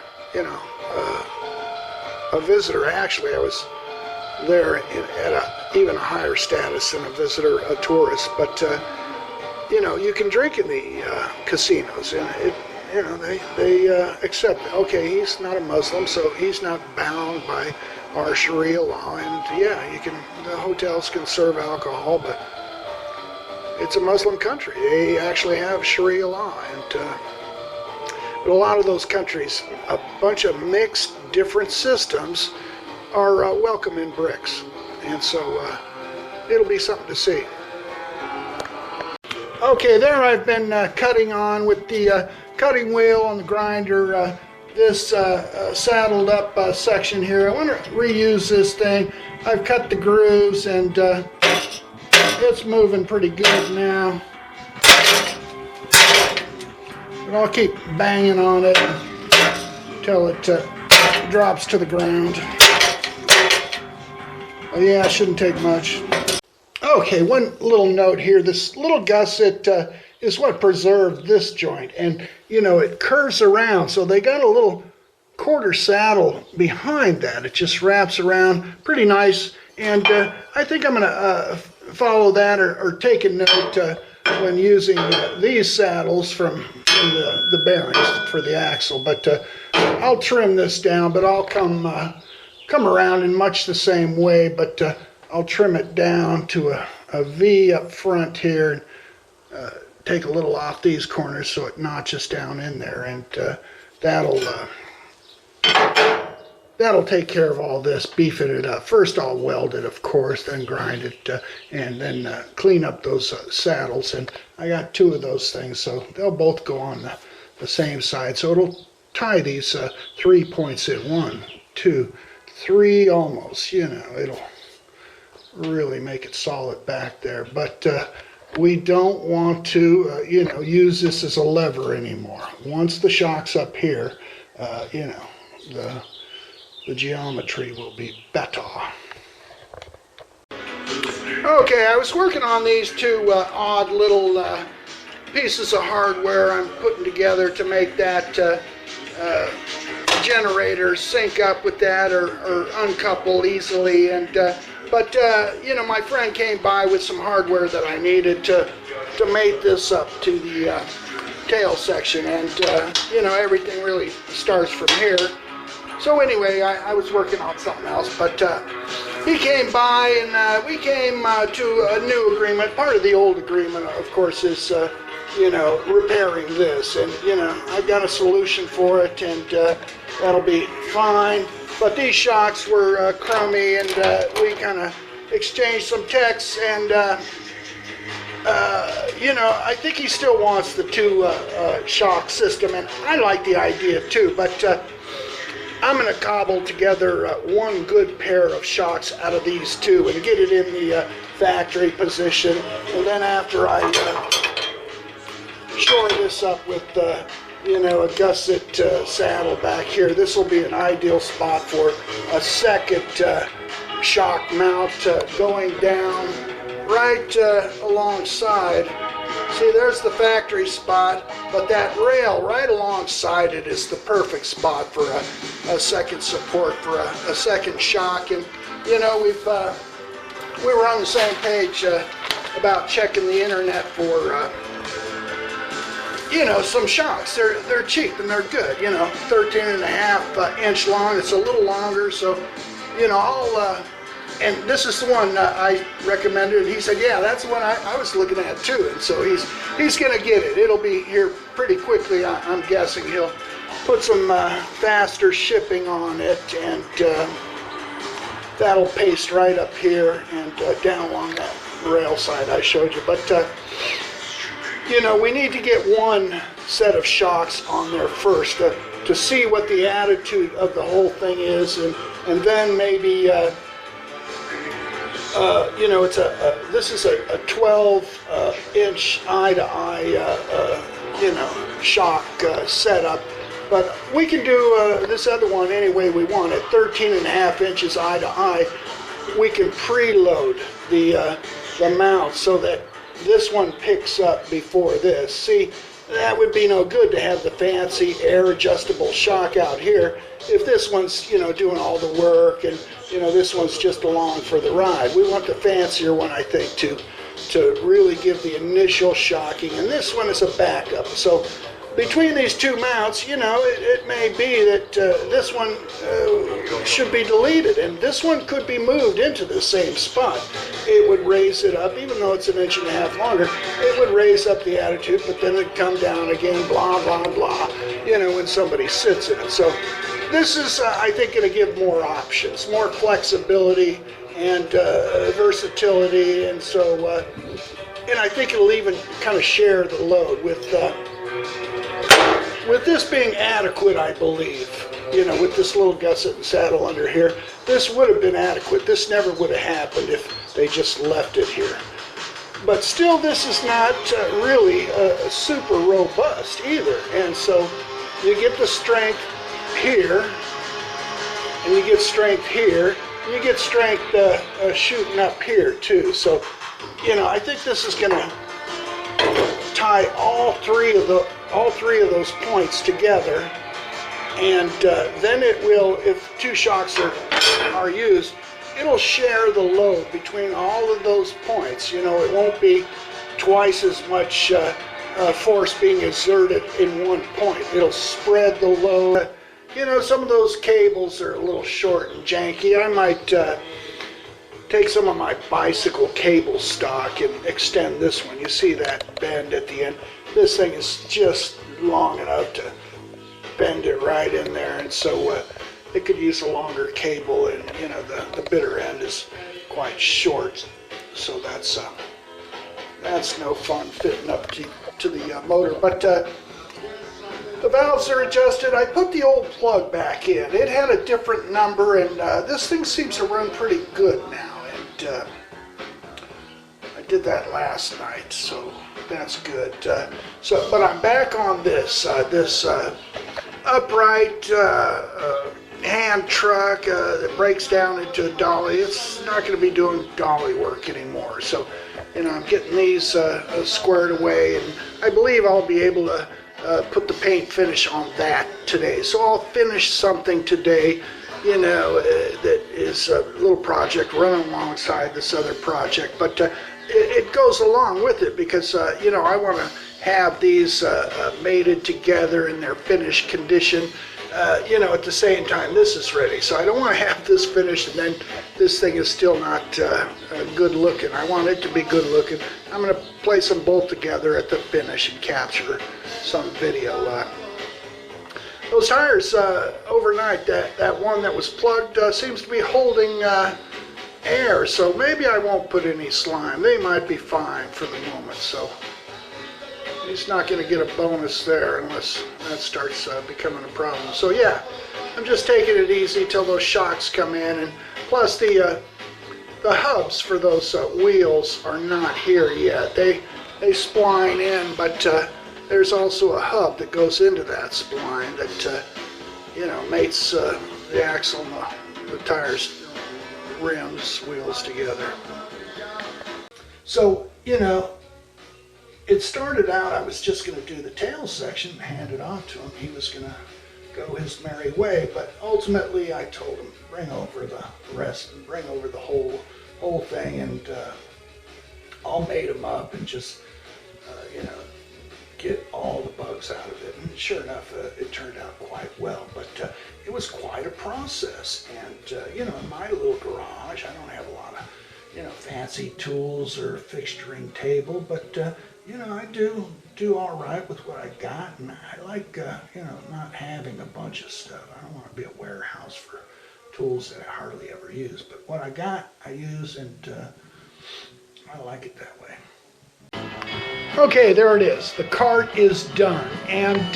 A: a visitor, actually I was there at even a higher status than a visitor, a tourist, but you can drink in the casinos, and they accept it. Okay, he's not a Muslim, so he's not bound by our Sharia law, and the hotels can serve alcohol, but it's a Muslim country. They actually have Sharia law, and but a lot of those countries, a bunch of mixed different systems are welcome in BRICS, and so it'll be something to see. Okay, there I've been cutting on with the cutting wheel and the grinder, this saddled up section here. I want to reuse this thing. I've cut the grooves, and it's moving pretty good now. But I'll keep banging on it until it drops to the ground. Oh yeah, it shouldn't take much. Okay, one little note here. This little gusset is what preserved this joint, and it curves around, so they got a little quarter saddle behind that. It just wraps around pretty nice, and I think I'm going to follow that or take a note when using these saddles from the bearings for the axle. But I'll trim this down, but I'll come around in much the same way, but I'll trim it down to a V up front here, and take a little off these corners so it notches down in there, and that'll take care of all this, beefing it up. First I'll weld it, of course, then grind it, and then clean up those saddles. And I got two of those things, so they'll both go on the same side. So it'll tie these 3 points in, 1, 2, 3 almost, it'll really make it solid back there. But we don't want to, use this as a lever anymore. Once the shock's up here, the geometry will be better. Okay, I was working on these two odd little pieces of hardware I'm putting together to make that generator sync up with that or uncouple easily. And but my friend came by with some hardware that I needed to mate this up to the tail section, and everything really starts from here. So anyway, I was working on something else, but he came by, and we came to a new agreement. Part of the old agreement, of course, is repairing this, and I've got a solution for it, and that'll be fine. But these shocks were crummy, and we kind of exchanged some texts, and I think he still wants the two shock system, and I like the idea too, but I'm going to cobble together one good pair of shocks out of these two and get it in the factory position, and then after I shore this up with, you know, a gusset saddle back here. This will be an ideal spot for a second shock mount going down right alongside. See, there's the factory spot, but that rail right alongside it is the perfect spot for a second support, for a second shock. And you know, we were on the same page about checking the internet for you know, some shocks. They're cheap and they're good. You know, 13.5 inch long. It's a little longer, so you know, I'll. And this is the one I recommended. He said, yeah, that's the one I was looking at too. And so he's going to get it. It'll be here pretty quickly. I'm guessing he'll put some faster shipping on it, and that'll paste right up here and down along that rail side I showed you. But you know, we need to get one set of shocks on there first to see what the attitude of the whole thing is, and then maybe. You know, it's this is a 12-inch eye-to-eye, you know, shock setup, but we can do this other one any way we want. At 13.5 inches eye-to-eye, we can preload the mount so that this one picks up before this. See, that would be no good to have the fancy air-adjustable shock out here if this one's, you know, doing all the work, and you know, this one's just along for the ride. We want the fancier one, I think, to really give the initial shocking, and this one is a backup. So between these two mounts, you know, it may be that this one should be deleted, and this one could be moved into the same spot. It would raise it up, even though it's 1.5 inches longer, it would raise up the attitude, but then it'd come down again, blah, blah, blah, you know, when somebody sits in it. So this is, I think, going to give more options, more flexibility and versatility, and so, and I think it'll even kind of share the load with this being adequate, I believe. You know, with this little gusset and saddle under here, this would have been adequate. This never would have happened if they just left it here. But still, this is not really super robust either, and so you get the strength here, and you get strength here, and you get strength shooting up here too. So, you know, I think this is going to tie all three of those points together, and then it will, if two shocks are used, it'll share the load between all of those points. You know, it won't be twice as much force being exerted in one point. It'll spread the load. You know, some of those cables are a little short and janky. I might take some of my bicycle cable stock and extend this one. You see that bend at the end? This thing is just long enough to bend it right in there, and so it could use a longer cable, and you know, the bitter end is quite short, so that's no fun fitting up to the motor. But the valves are adjusted. I put the old plug back in. It had a different number, and this thing seems to run pretty good now, and I did that last night, so that's good. But I'm back on this upright hand truck that breaks down into a dolly. It's not going to be doing dolly work anymore. So, you know, I'm getting these squared away, and I believe I'll be able to put the paint finish on that today. So I'll finish something today, you know, that is a little project running alongside this other project. But it goes along with it because, you know, I want to have these mated together in their finished condition, you know, at the same time this is ready. So I don't want to have this finished and then this thing is still not good looking. I want it to be good looking. I'm going to place them both together at the finish and capture some video. Those tires overnight, that one that was plugged seems to be holding air, so maybe I won't put any slime. They might be fine for the moment, so he's not going to get a bonus there unless that starts becoming a problem. So yeah, I'm just taking it easy till those shocks come in, and plus the hubs for those wheels are not here yet. They spline in, but there's also a hub that goes into that spline that, you know, mates the axle and the tires, rims, wheels together. So, you know, it started out, I was just going to do the tail section, hand it off to him. He was going to go his merry way, but ultimately I told him, bring over the rest, and bring over the whole thing, and I'll mate him up and just, you know, get all the bugs out of it. And sure enough, it turned out quite well, but it was quite a process. And, you know, in my little garage, I don't have a lot of, you know, fancy tools or fixturing table, but, you know, I do all right with what I got, and I like, you know, not having a bunch of stuff. I don't want to be a warehouse for tools that I hardly ever use, but what I got, I use, and I like it that way. Okay, there it is. The cart is done, and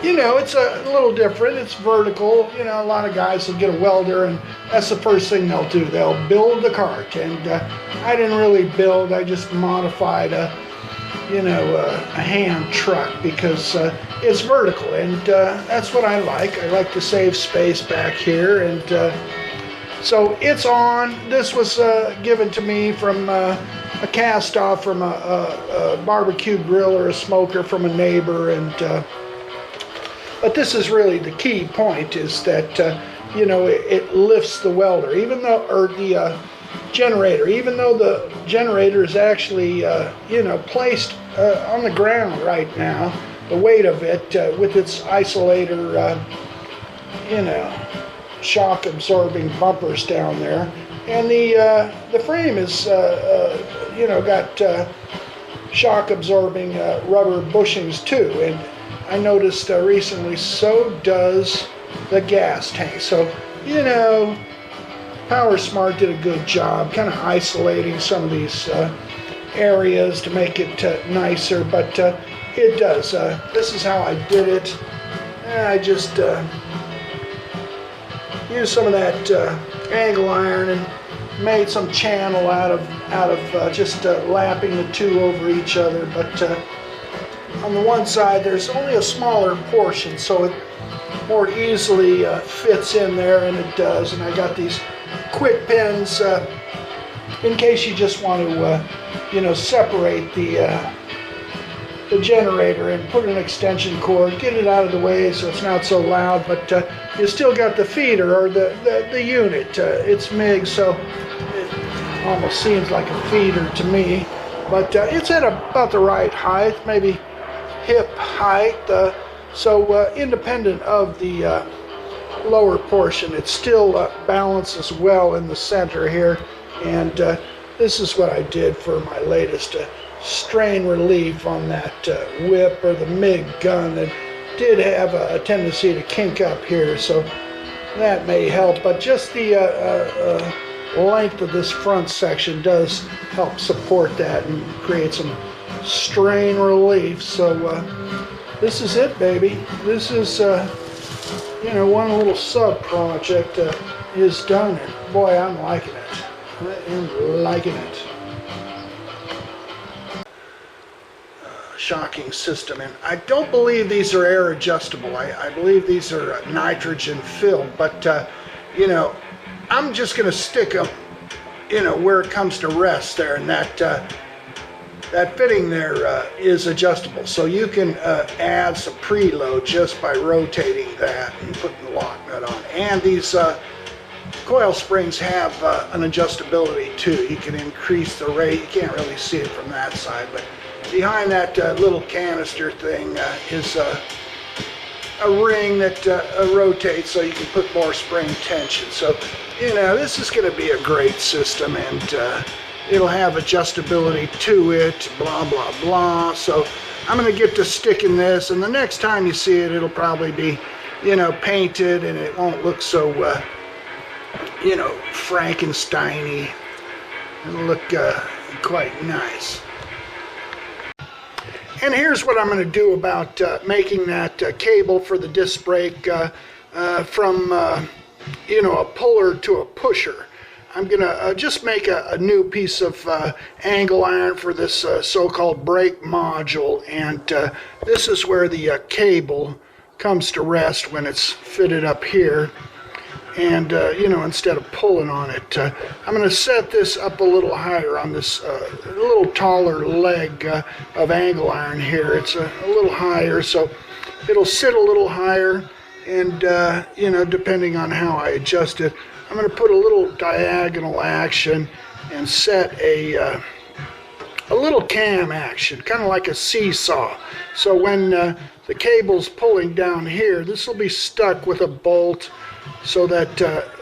A: you know, it's a little different. It's vertical. You know, a lot of guys will get a welder, and that's the first thing they'll do. They'll build the cart, and I didn't really build. I just modified a hand truck because it's vertical, and that's what I like. I like to save space back here, and so it's on. This was given to me from a cast off from a barbecue grill or a smoker from a neighbor, and but this is really the key point, is that you know, it lifts the welder, even though, or the generator, even though the generator is actually you know, placed on the ground right now. The weight of it with its isolator, you know, shock absorbing bumpers down there, and the frame is you know, got shock absorbing rubber bushings too, and I noticed recently so does the gas tank. So, you know, PowerSmart did a good job kind of isolating some of these areas to make it nicer, but it does. This is how I did it. I just used some of that angle iron and made some channel out of just lapping the two over each other. But on the one side, there's only a smaller portion, so it more easily fits in there, and it does. And I got these quick pins in case you just want to, you know, separate the generator and put an extension cord, get it out of the way so it's not so loud, but you still got the feeder or the unit. It's MIG, so it almost seems like a feeder to me, but it's at about the right height, maybe hip height, so independent of the lower portion, it still balances well in the center here. And this is what I did for my latest strain relief on that whip or the MIG gun that did have a tendency to kink up here, so that may help. But just the length of this front section does help support that and create some strain relief. So this is it, baby. This is you know, one little sub project is done, and boy, I'm liking it. I am liking it. Shocking system, and I don't believe these are air adjustable. I believe these are nitrogen filled, but you know, I'm just going to stick them, you know, where it comes to rest there, and that fitting there is adjustable, so you can add some preload just by rotating that and putting the lock nut on. And these coil springs have an adjustability too. You can increase the rate. You can't really see it from that side, but behind that little canister thing is a ring that rotates so you can put more spring tension. So, you know, this is going to be a great system, and it'll have adjustability to it, blah, blah, blah. So I'm going to get to sticking this, and the next time you see it, it'll probably be, you know, painted, and it won't look so, you know, Frankenstein-y. It'll look quite nice. And here's what I'm going to do about making that cable for the disc brake from, you know, a puller to a pusher. I'm gonna just make a new piece of angle iron for this so-called brake module, and this is where the cable comes to rest when it's fitted up here. And you know, instead of pulling on it, I'm going to set this up a little higher on this a little taller leg of angle iron here. It's a little higher, so it'll sit a little higher, and you know, depending on how I adjust it, I'm going to put a little diagonal action and set a little cam action, kind of like a seesaw. So when the cable's pulling down here, this will be stuck with a bolt, so that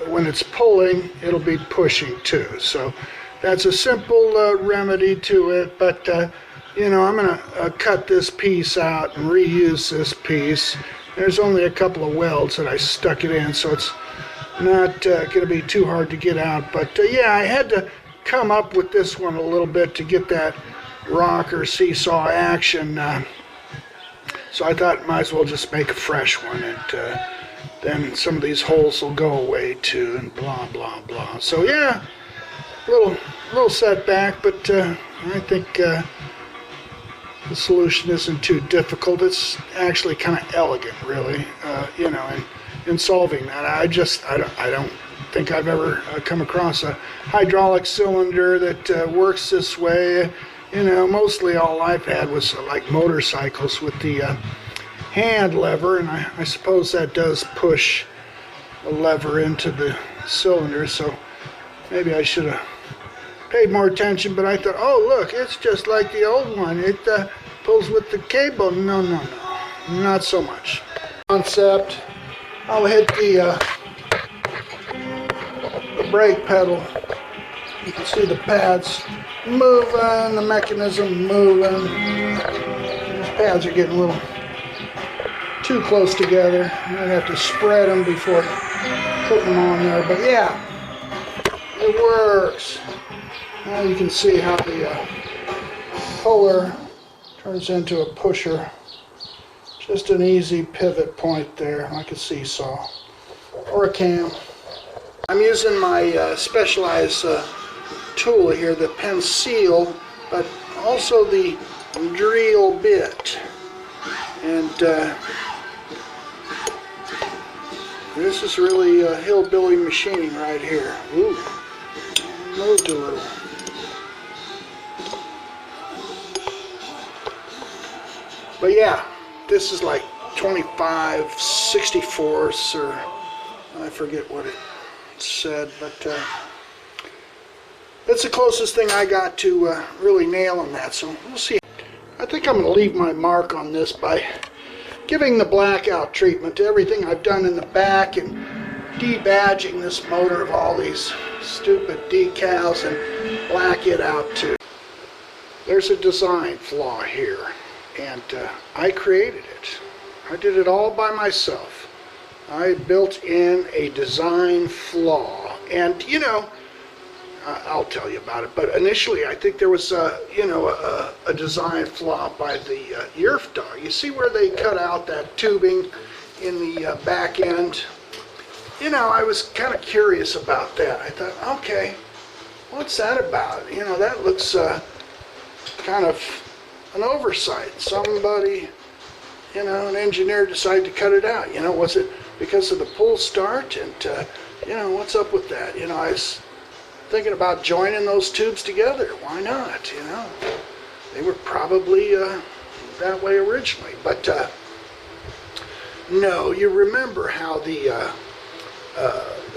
A: when it's pulling, it'll be pushing too. So that's a simple remedy to it, but you know, I'm going to cut this piece out and reuse this piece. There's only a couple of welds that I stuck it in, so it's not going to be too hard to get out. But yeah, I had to come up with this one a little bit to get that rocker seesaw action. So I thought might as well just make a fresh one, and then some of these holes will go away too, and blah blah blah. So yeah, little setback, but I think the solution isn't too difficult. It's actually kind of elegant, really. You know, in solving that, I don't think I've ever come across a hydraulic cylinder that works this way. You know, mostly all I've had was like motorcycles with the hand lever, and I suppose that does push the lever into the cylinder, so maybe I should have paid more attention. But I thought, oh look, it's just like the old one. It pulls with the cable. No, not so much. Concept, I'll hit the brake pedal. You can see the pads moving, the mechanism moving. These pads are getting a little too close together. I'd have to spread them before putting them on there, but yeah, it works. Now you can see how the puller turns into a pusher. Just an easy pivot point there, like a seesaw or a cam. I'm using my specialized tool here, the pencil, but also the drill bit. And this is really hillbilly machining right here. Ooh, moved a little. But yeah, this is like 25/64ths, or I forget what it said, but that's the closest thing I got to really nailing that, so we'll see. I think I'm going to leave my mark on this by giving the blackout treatment to everything I've done in the back, and debadging this motor of all these stupid decals, and black it out too. There's a design flaw here, and I created it. I did it all by myself. I built in a design flaw, and you know, I'll tell you about it, but initially I think there was you know, a design flaw by the Yerf dog. You see where they cut out that tubing in the back end? You know, I was kind of curious about that. I thought, okay, what's that about? You know, that looks kind of an oversight. Somebody, you know, an engineer decided to cut it out. You know, was it because of the pull start? And you know, what's up with that? You know, I was thinking about joining those tubes together. Why not? You know, they were probably that way originally. But no, you remember how the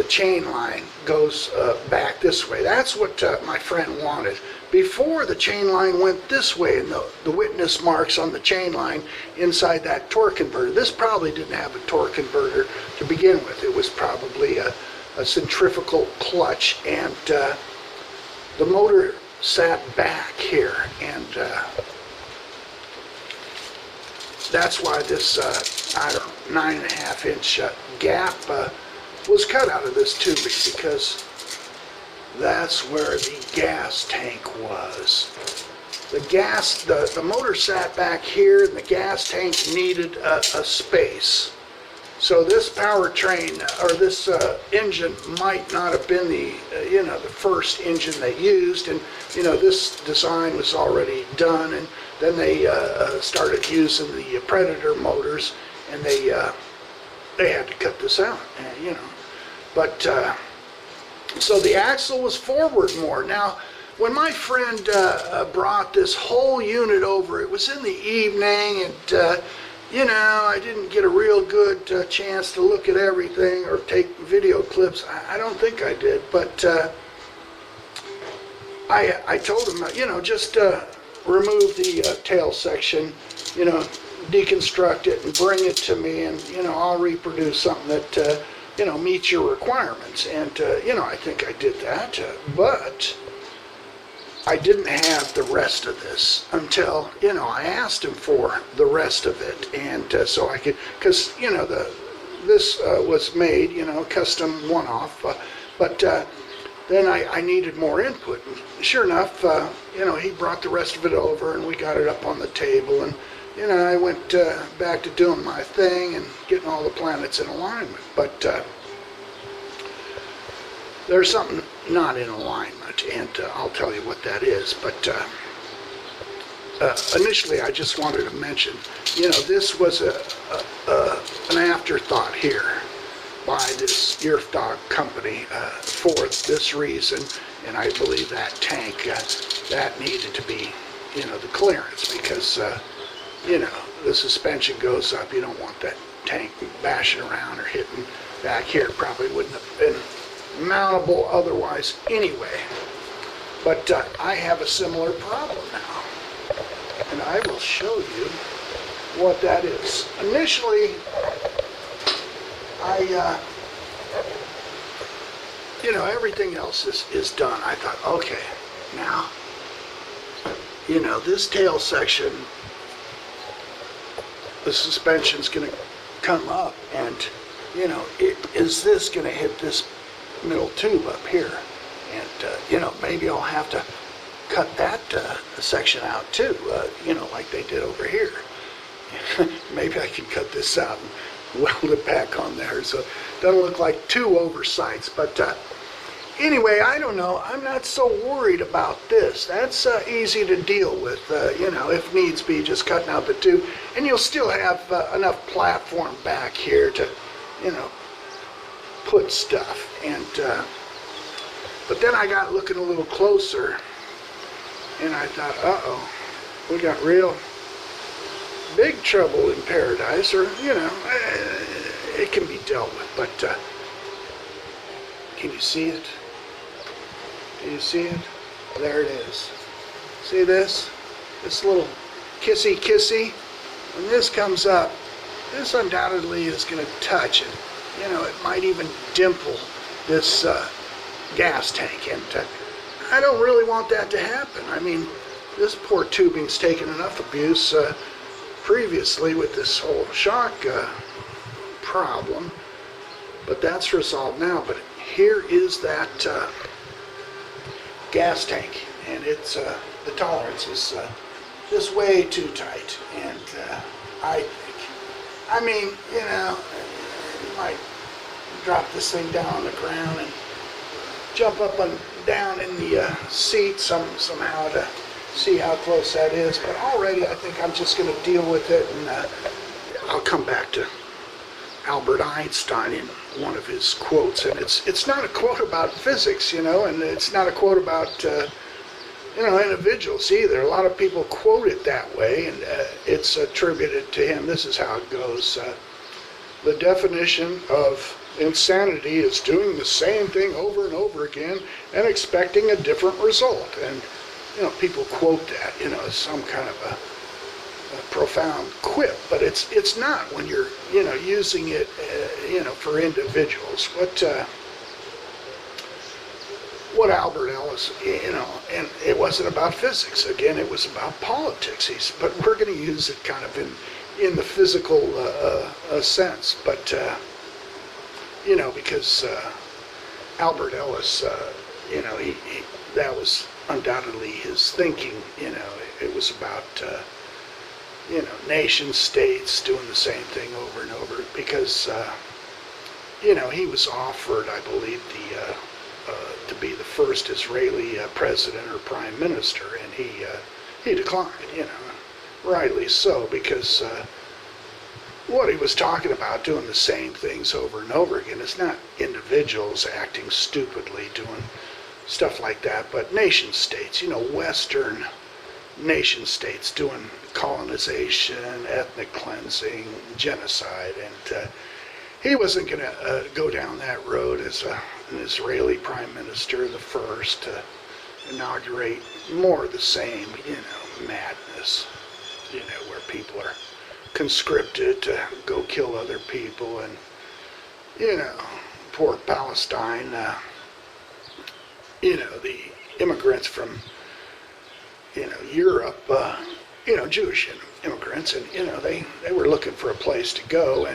A: chain line goes back this way. That's what my friend wanted. Before the chain line went this way, and the witness marks on the chain line inside that torque converter. This probably didn't have a torque converter to begin with. It was probably a centrifugal clutch, and the motor sat back here, and that's why this I don't know, 9.5 inch gap was cut out of this tubing, because that's where the gas tank was. The motor sat back here, and the gas tank needed a space. So this powertrain, or this engine might not have been the, the first engine they used, and, this design was already done, and then they started using the Predator motors, and they had to cut this out, But, so the axle was forward more. Now, when my friend brought this whole unit over, it was in the evening, and, I didn't get a real good chance to look at everything or take video clips. I don't think I did, but I told him, just remove the tail section, deconstruct it and bring it to me, and, I'll reproduce something that, meets your requirements. And, I think I did that, but I didn't have the rest of this until, I asked him for the rest of it. And so I could, because, this was made, custom one-off, but then I needed more input. And sure enough, he brought the rest of it over, and we got it up on the table, and, I went back to doing my thing and getting all the planets in alignment. But there's something not in alignment, and I'll tell you what that is. But initially, I just wanted to mention, this was an afterthought here by this Earthdog company for this reason, and I believe that tank, that needed to be, the clearance, because, the suspension goes up. You don't want that tank bashing around or hitting back here. It probably wouldn't have been mountable otherwise anyway. But I have a similar problem now, and I will show you what that is. Initially, everything else is done. I thought, okay, now, this tail section, the suspension's going to come up, and, is this going to hit this middle tube up here? And, maybe I'll have to cut that section out too, like they did over here. Maybe I can cut this out and weld it back on there so it doesn't look like two oversights. But anyway, I don't know. I'm not so worried about this. That's easy to deal with, if needs be, just cutting out the tube. And you'll still have enough platform back here to, put stuff. And but then I got looking a little closer, and I thought, uh-oh, we got real big trouble in paradise, or, it can be dealt with. But can you see it? Do you see it? There it is. See this? This little kissy. When this comes up, this undoubtedly is going to touch it. It might even dimple this gas tank. And I don't really want that to happen. I mean, this poor tubing's taken enough abuse previously with this whole shock problem. But that's resolved now. But here is that gas tank, and it's the tolerance is just way too tight. And I mean, you might drop this thing down on the ground and jump up and down in the seat somehow to see how close that is. But already I think I'm just going to deal with it, and I'll come back to Albert Einstein in one of his quotes, and it's not a quote about physics, and it's not a quote about individuals either. A lot of people quote it that way, and it's attributed to him. This is how it goes. The definition of insanity is doing the same thing over and over again and expecting a different result. And people quote that, as some kind of a profound quip, but it's not when you're using it for individuals. What Albert Ellis, and it wasn't about physics. Again, it was about politics. But we're going to use it kind of in the physical sense. But because Albert Ellis, that was undoubtedly his thinking. It was about nation states doing the same thing over and over. because, you know, he was offered, I believe, to be the first Israeli president or prime minister, and he declined, you know, rightly so, because what he was talking about, doing the same things over and over again, it's not individuals acting stupidly, doing stuff like that, but nation states, you know, Western nation states doing colonization, ethnic cleansing, genocide, and he wasn't going to go down that road as an Israeli prime minister, the first to inaugurate more of the same, you know, madness, you know, where people are conscripted to go kill other people, and, you know, poor Palestine, you know, the immigrants from, you know, Europe, you know, Jewish immigrants, and, you know, they were looking for a place to go,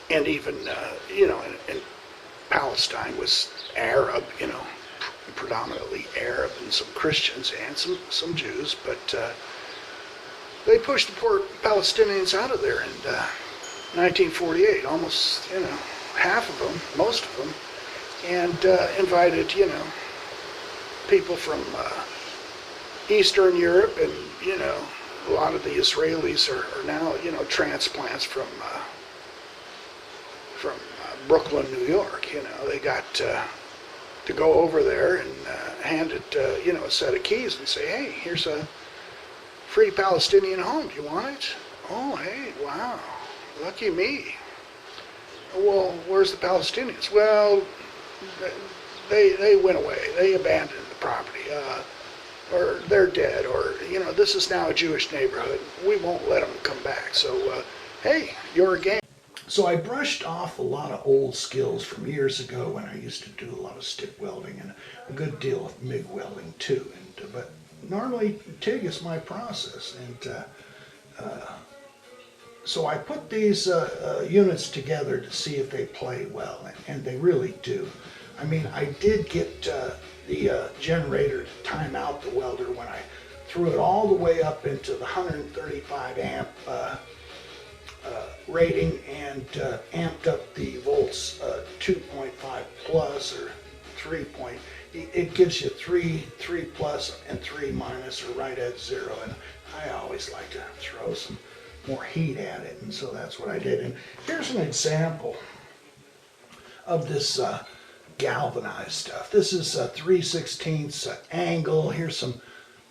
A: and even, you know, and Palestine was Arab, you know, predominantly Arab, and some Christians and some Jews, but they pushed the poor Palestinians out of there in 1948, almost, you know, half of them, most of them, and invited, you know, people from Eastern Europe, and, you know, a lot of the Israelis are now, you know, transplants from Brooklyn, New York. You know, they got to go over there and hand it, you know, a set of keys and say, hey, here's a free Palestinian home. Do you want it? Oh, hey, wow, lucky me. Well, where's the Palestinians? Well, they went away. They abandoned the property, or they're dead, or, you know, this is now a Jewish neighborhood. We won't let them come back. So, hey, you're a game. So I brushed off a lot of old skills from years ago when I used to do a lot of stick welding and a good deal of MIG welding too. And but normally TIG is my process, and so I put these units together to see if they play well, and they really do. I mean, I did get the generator to time out the welder when I threw it all the way up into the 135 amp rating, and amped up the volts 2.5 plus or 3 point. It gives you 3 plus and 3 minus, or right at 0. And I always like to throw some more heat at it, and so that's what I did. And here's an example of this galvanized stuff. This is a 3/16 angle. Here's some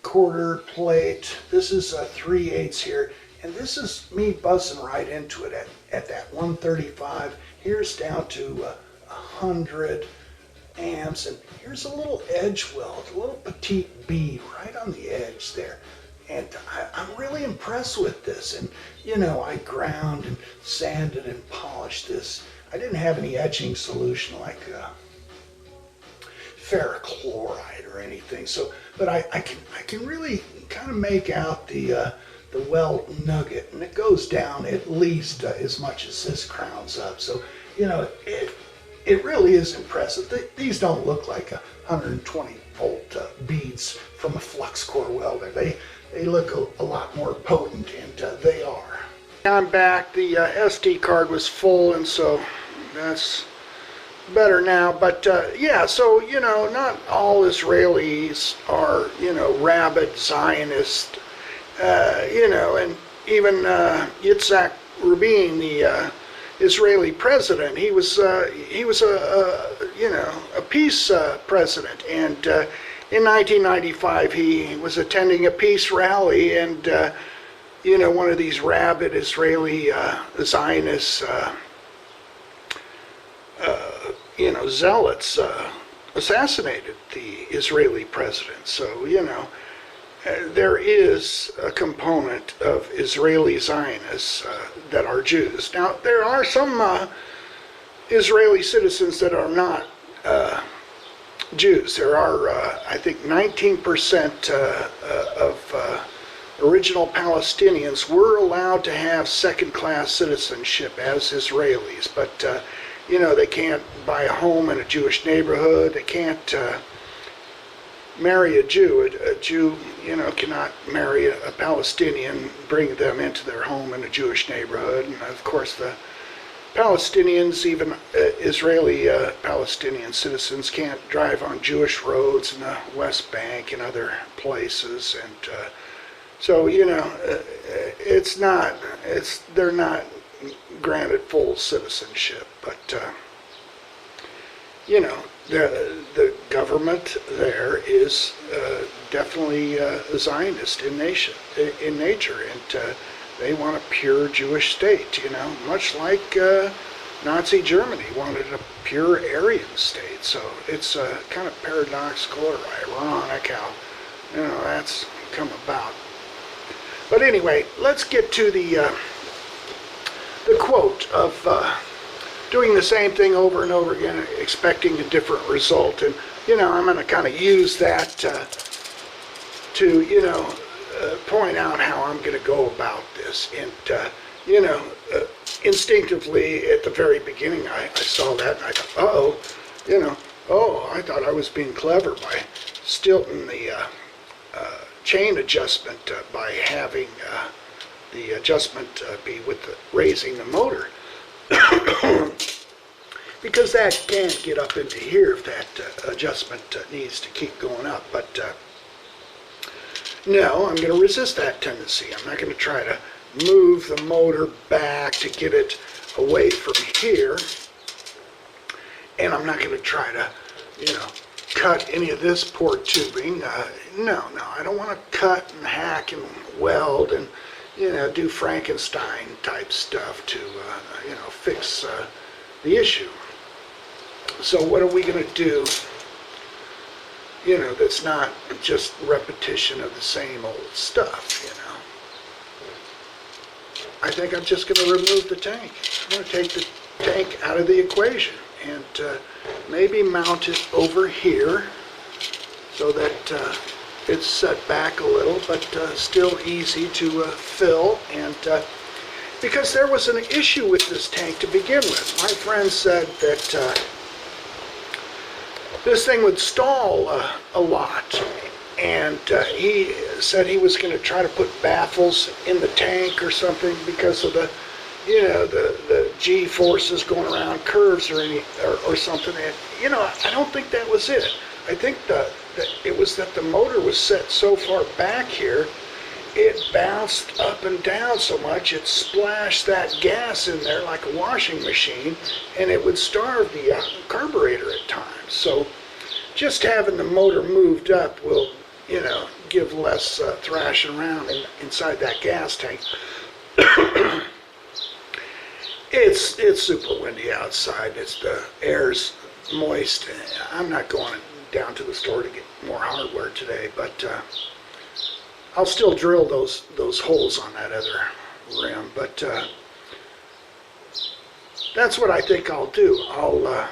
A: quarter plate. This is a 3/8 here. And this is me buzzing right into it at that 135. Here's down to 100 amps. And here's a little edge weld, a little petite bead right on the edge there. And I'm really impressed with this. And, you know, I ground and sanded and polished this. I didn't have any etching solution like ferric chloride or anything. So, but I can really kind of make out the weld nugget, and it goes down at least as much as this crowns up. So, you know, it really is impressive. These don't look like 120 volt beads from a flux core welder. They look a lot more potent, and they are. I'm back. The SD card was full, and so that's better now. But yeah, so, you know, not all Israelis are, you know, rabid Zionist. You know, and even Yitzhak Rabin, the Israeli president, he was a you know, a peace president, and in 1995 he was attending a peace rally, and you know, one of these rabid Israeli Zionist you know, zealots assassinated the Israeli president. So, you know, there is a component of Israeli Zionists that are Jews. Now, there are some Israeli citizens that are not Jews. There are, I think, 19% of original Palestinians were allowed to have second-class citizenship as Israelis, but, you know, they can't buy a home in a Jewish neighborhood. They can't marry a Jew. A Jew, you know, cannot marry a Palestinian, bring them into their home in a Jewish neighborhood. And of course, the Palestinians, even Israeli Palestinian citizens, can't drive on Jewish roads in the West Bank and other places. And so, you know, they're not granted full citizenship. But, you know, the government there is definitely Zionist in nature, and they want a pure Jewish state, you know, much like Nazi Germany wanted a pure Aryan state. So it's kind of paradoxical or ironic how, you know, that's come about. But anyway, let's get to the quote of doing the same thing over and over again, expecting a different result. And, you know, I'm going to kind of use that to, you know, point out how I'm going to go about this. And, you know, instinctively at the very beginning, I saw that and I thought, uh-oh, you know, I thought I was being clever by stilting the chain adjustment by having the adjustment be with raising the motor. Because that can't get up into here if that adjustment needs to keep going up. But no, I'm going to resist that tendency. I'm not going to try to move the motor back to get it away from here. And I'm not going to try to, you know, cut any of this port tubing. No, I don't want to cut and hack and weld and, you know, do Frankenstein type stuff to, you know, fix the issue. So what are we going to do, you know, that's not just repetition of the same old stuff, you know? I think I'm just going to remove the tank. I'm going to take the tank out of the equation and maybe mount it over here so that it's set back a little, but still easy to fill. And because there was an issue with this tank to begin with. My friend said that this thing would stall a lot, and he said he was going to try to put baffles in the tank or something because of the, you know, the G forces going around curves or something. And, you know, I don't think that was it. I think that it was that the motor was set so far back here, it bounced up and down so much, it splashed that gas in there like a washing machine, and it would starve the carburetor at times. So just having the motor moved up will, you know, give less thrashing around inside that gas tank. It's super windy outside. The air's moist. I'm not going down to the store to get more hardware today, but I'll still drill those holes on that other rim. But that's what I think I'll do. I'll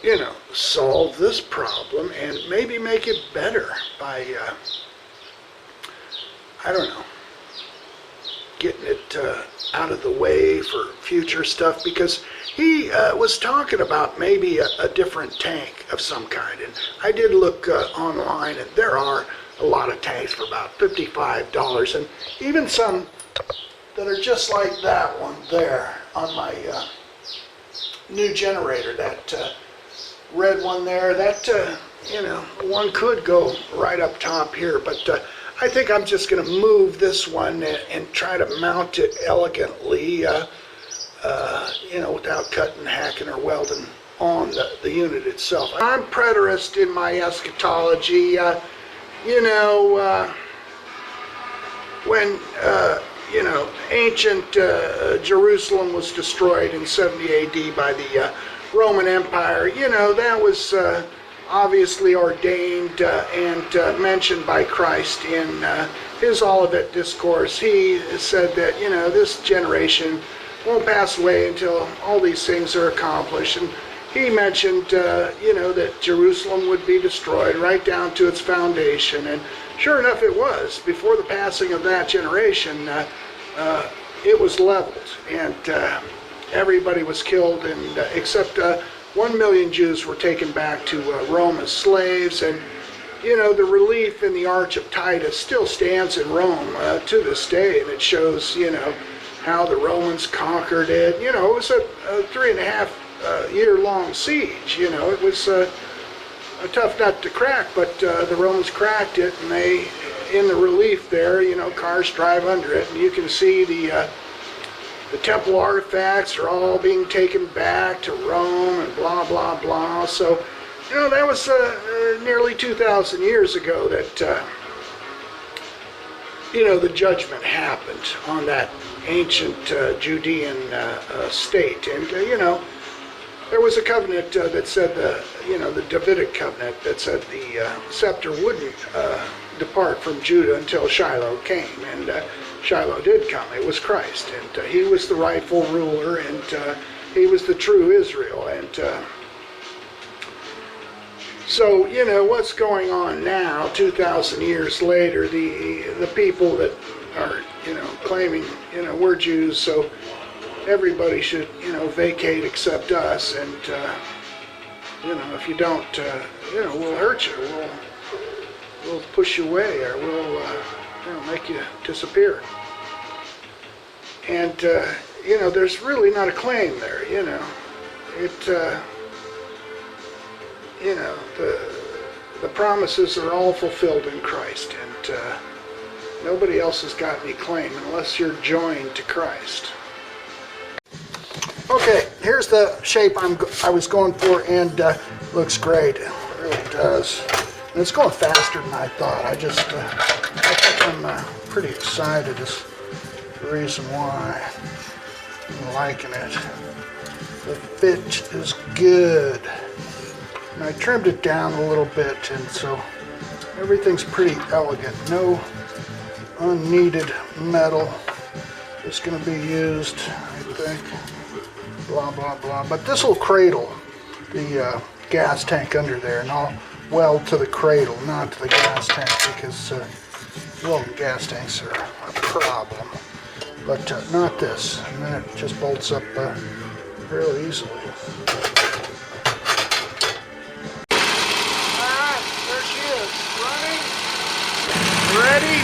A: you know, solve this problem and maybe make it better by I don't know, getting it out of the way for future stuff, because he was talking about maybe a different tank of some kind. And I did look online, and there are a lot of tanks for about $55, and even some that are just like that one there on my new generator, that red one there, that you know, one could go right up top here, but I think I'm just going to move this one and try to mount it elegantly, you know, without cutting, hacking, or welding on the unit itself. I'm preterist in my eschatology. You know, when, you know, ancient Jerusalem was destroyed in 70 AD by the Roman Empire, you know, that was obviously ordained and mentioned by Christ in his Olivet Discourse. He said that, you know, this generation won't pass away until all these things are accomplished. And he mentioned, you know, that Jerusalem would be destroyed right down to its foundation. And sure enough, it was. Before the passing of that generation, it was leveled, and everybody was killed, and except 1 million Jews were taken back to Rome as slaves. And you know, the relief in the Arch of Titus still stands in Rome to this day, and it shows, you know, how the Romans conquered it. You know, it was a 3.5 year long siege. You know, it was a tough nut to crack, but the Romans cracked it, and they, in the relief there, you know, cars drive under it, and you can see the temple artifacts are all being taken back to Rome and blah, blah, blah. So, you know, that was nearly 2,000 years ago that, you know, the judgment happened on that ancient Judean state. And, you know, there was a covenant that said, you know, the Davidic covenant that said the scepter wouldn't depart from Judah until Shiloh came. And Shiloh did come. It was Christ. And he was the rightful ruler, and he was the true Israel. And so, you know, what's going on now, 2,000 years later, the people that are, you know, claiming, you know, we're Jews, so everybody should, you know, vacate except us, and, you know, if you don't, you know, we'll hurt you, we'll push you away, or we'll, you know, make you disappear. And, you know, there's really not a claim there, you know. You know, the promises are all fulfilled in Christ, and nobody else has got any claim unless you're joined to Christ. Okay, here's the shape I was going for, and looks great. It really does. And it's going faster than I thought. I think I'm pretty excited. Is the reason why I'm liking it. The fit is good. And I trimmed it down a little bit, and so everything's pretty elegant. No unneeded metal is going to be used, I think. Blah, blah, blah. But this will cradle the gas tank under there, and I'll weld to the cradle, not to the gas tank, because welding gas tanks are a problem. But not this. And then it just bolts up real easily. Ready?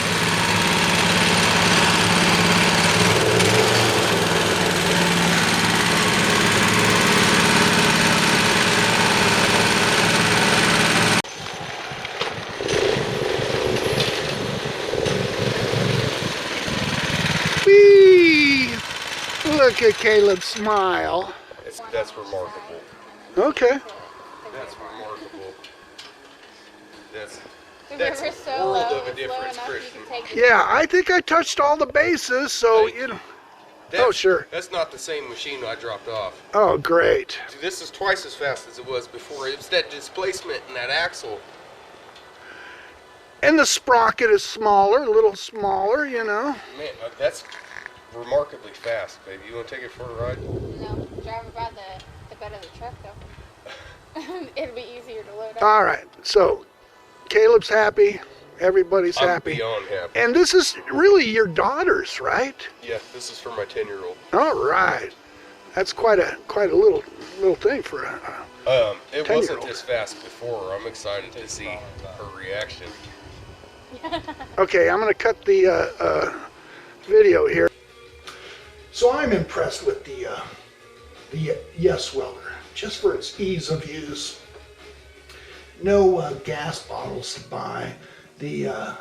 A: Whee! Look at Caleb smile.
B: That's remarkable.
A: Okay.
B: That's remarkable. That's
C: so
B: world
C: low,
B: of a difference, Christian.
A: Yeah, I think I touched all the bases, so, you know. Oh, sure.
B: That's not the same machine I dropped off.
A: Oh, great.
B: See, this is twice as fast as it was before. It's that displacement in that axle.
A: And the sprocket is smaller, a little smaller, you know.
B: Man, that's remarkably fast, baby. You want to take it for a ride?
C: No, drive it by the bed of the truck, though. It'll be easier to load up.
A: All right, so Caleb's happy, everybody's happy.
B: I'm beyond happy.
A: And this is really your daughter's, right?
B: Yeah, this is for my 10-year-old.
A: All right, that's quite a little thing for a
B: it
A: 10-year-old.
B: wasn't this fast before. I'm excited to see her reaction.
A: Okay, I'm going to cut the video here. So I'm impressed with the YesWelder, just for its ease of use. No gas bottles to buy. The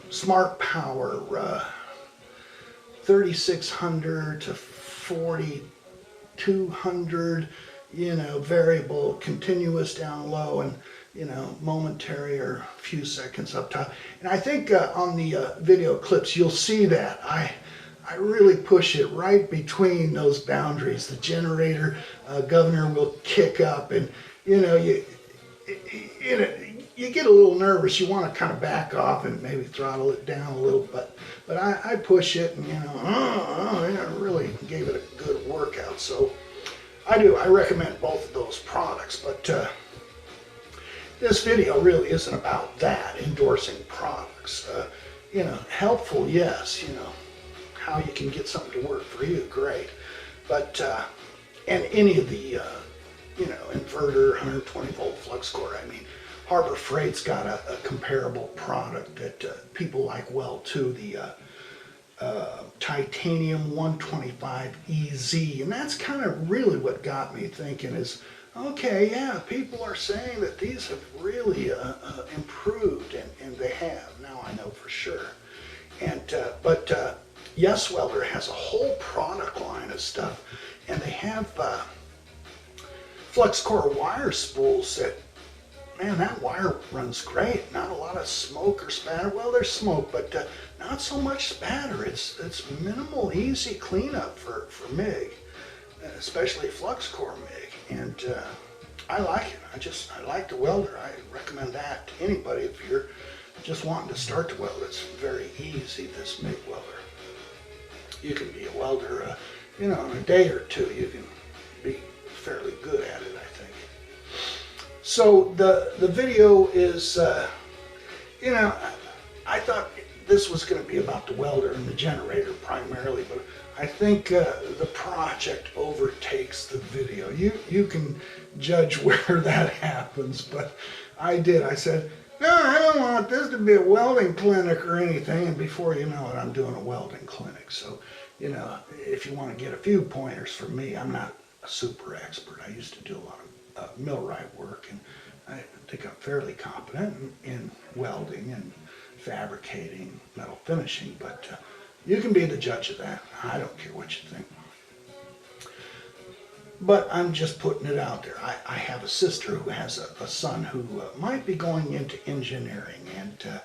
A: Smart Power 3600 to 4200, you know, variable, continuous down low, and, you know, momentary or a few seconds up top. And I think on the video clips you'll see that I really push it right between those boundaries. The generator governor will kick up, and, you know, you get a little nervous. You want to kind of back off and maybe throttle it down a little, but I push it, and, you know, I really gave it a good workout. So I recommend both of those products, but this video really isn't about that, endorsing products. You know, helpful, yes, you know, how you can get something to work for you, great. But, and any of the, you know, inverter, 120 volt flux core, I mean, Harbor Freight's got a comparable product that people like well too, the titanium 125 EZ, and that's kind of really what got me thinking is, okay, yeah, people are saying that these have really improved, and they have. Now I know for sure. And but YesWelder has a whole product line of stuff, and they have flux core wire spools that, man, that wire runs great. Not a lot of smoke or spatter. Well, there's smoke, but not so much spatter. It's minimal, easy cleanup for MIG, especially flux core MIG. And I like it. I like the welder. I recommend that to anybody if you're just wanting to start to weld. It's very easy, this MIG welder. You can be a welder, in a day or two. You can be fairly good at it, I think. So the video is, I thought this was going to be about the welder and the generator primarily, but I think the project overtakes the video. You can judge where that happens, but I did. I said, no, I don't want this to be a welding clinic or anything, and before you know it, I'm doing a welding clinic. So, if you want to get a few pointers from me, I'm not a super expert. I used to do a lot of millwright work, and I think I'm fairly competent in welding and fabricating, metal finishing, but you can be the judge of that. I don't care what you think. But I'm just putting it out there. I have a sister who has a son who might be going into engineering and,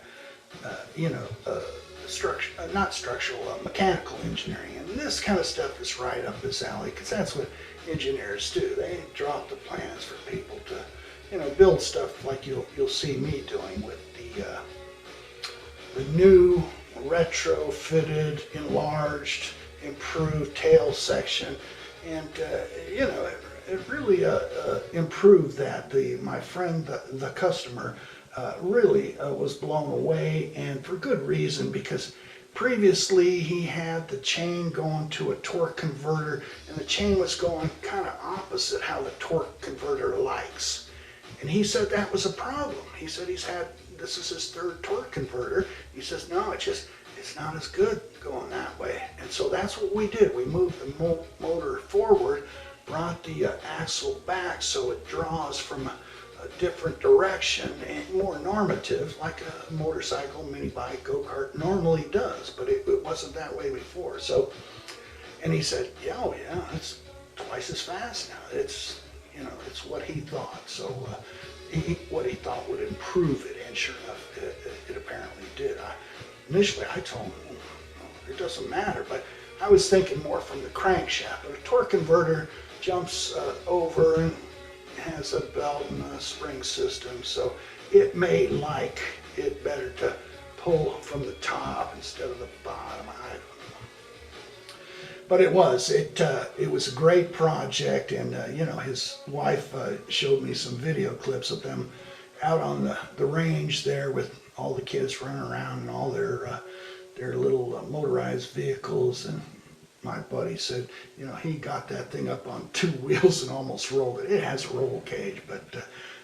A: mechanical engineering. And this kind of stuff is right up his alley, because that's what engineers do. They draw up the plans for people to, build stuff like you'll see me doing with the new retrofitted, enlarged, improved tail section. And it really improved that. My friend, the customer, really was blown away, and for good reason, because previously he had the chain going to a torque converter, and the chain was going kind of opposite how the torque converter likes. And he said that was a problem. He said this is his third torque converter. He says, no, it's not as good going that way. And so that's what we did. We moved the motor forward, brought the axle back so it draws from a different direction and more normative, like a motorcycle, mini bike, go-kart normally does, but it wasn't that way before. So, and he said, yeah, it's twice as fast now. It's what he thought. So what he thought would improve it, and sure enough, it apparently did. Initially, I told him, it doesn't matter, but I was thinking more from the crankshaft. But a torque converter jumps over and has a belt and a spring system, so it may like it better to pull from the top instead of the bottom. I don't know. But it was a great project, and his wife showed me some video clips of them out on the range there with all the kids running around and all their little motorized vehicles. And my buddy said, he got that thing up on two wheels and almost rolled it. It has a roll cage, but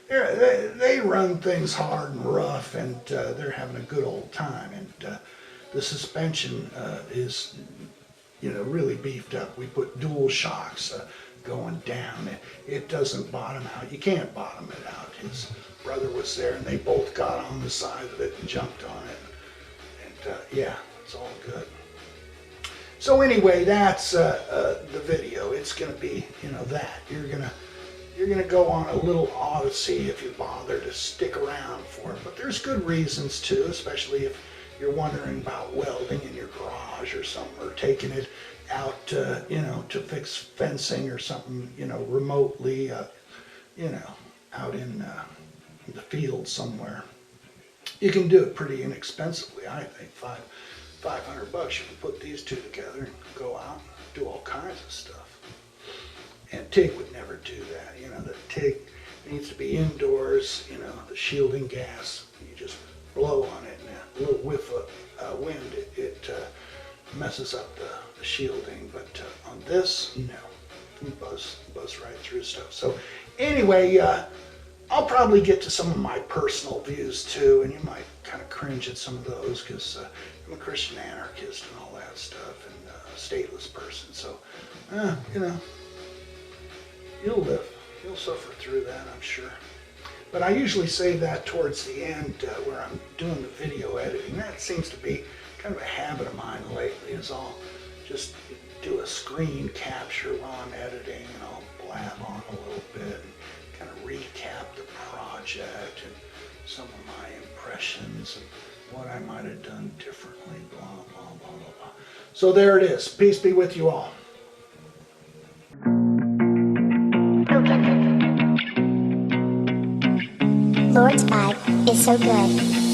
A: they run things hard and rough, and they're having a good old time. And the suspension is, really beefed up. We put dual shocks going down. It doesn't bottom out. You can't bottom it out. His brother was there, and they both got on the side of it and jumped on it. And yeah, it's all good. So anyway, that's the video. It's going to be, that. You're gonna go on a little odyssey if you bother to stick around for it. But there's good reasons too, especially if you're wondering about welding in your garage or something, or taking it out, to fix fencing or something, remotely, out in the field somewhere. You can do it pretty inexpensively, I think. $500, you can put these two together and go out and do all kinds of stuff. And TIG would never do that. The TIG needs to be indoors. The shielding gas, you just blow on it, and a little whiff of wind, it messes up the shielding. But on this, no, you buzz right through stuff. So anyway, I'll probably get to some of my personal views too, and you might kind of cringe at some of those because I'm a Christian anarchist and all that stuff, and a stateless person. So, you know, you'll live. You'll suffer through that, I'm sure. But I usually say that towards the end where I'm doing the video editing. That seems to be kind of a habit of mine lately, is I'll just do a screen capture while I'm editing, and I'll blab on a little bit and kind of recap the project and some of my impressions and what I might have done differently, blah, blah, blah, blah, blah. So there it is. Peace be with you all.
D: Lord's vibe is so good.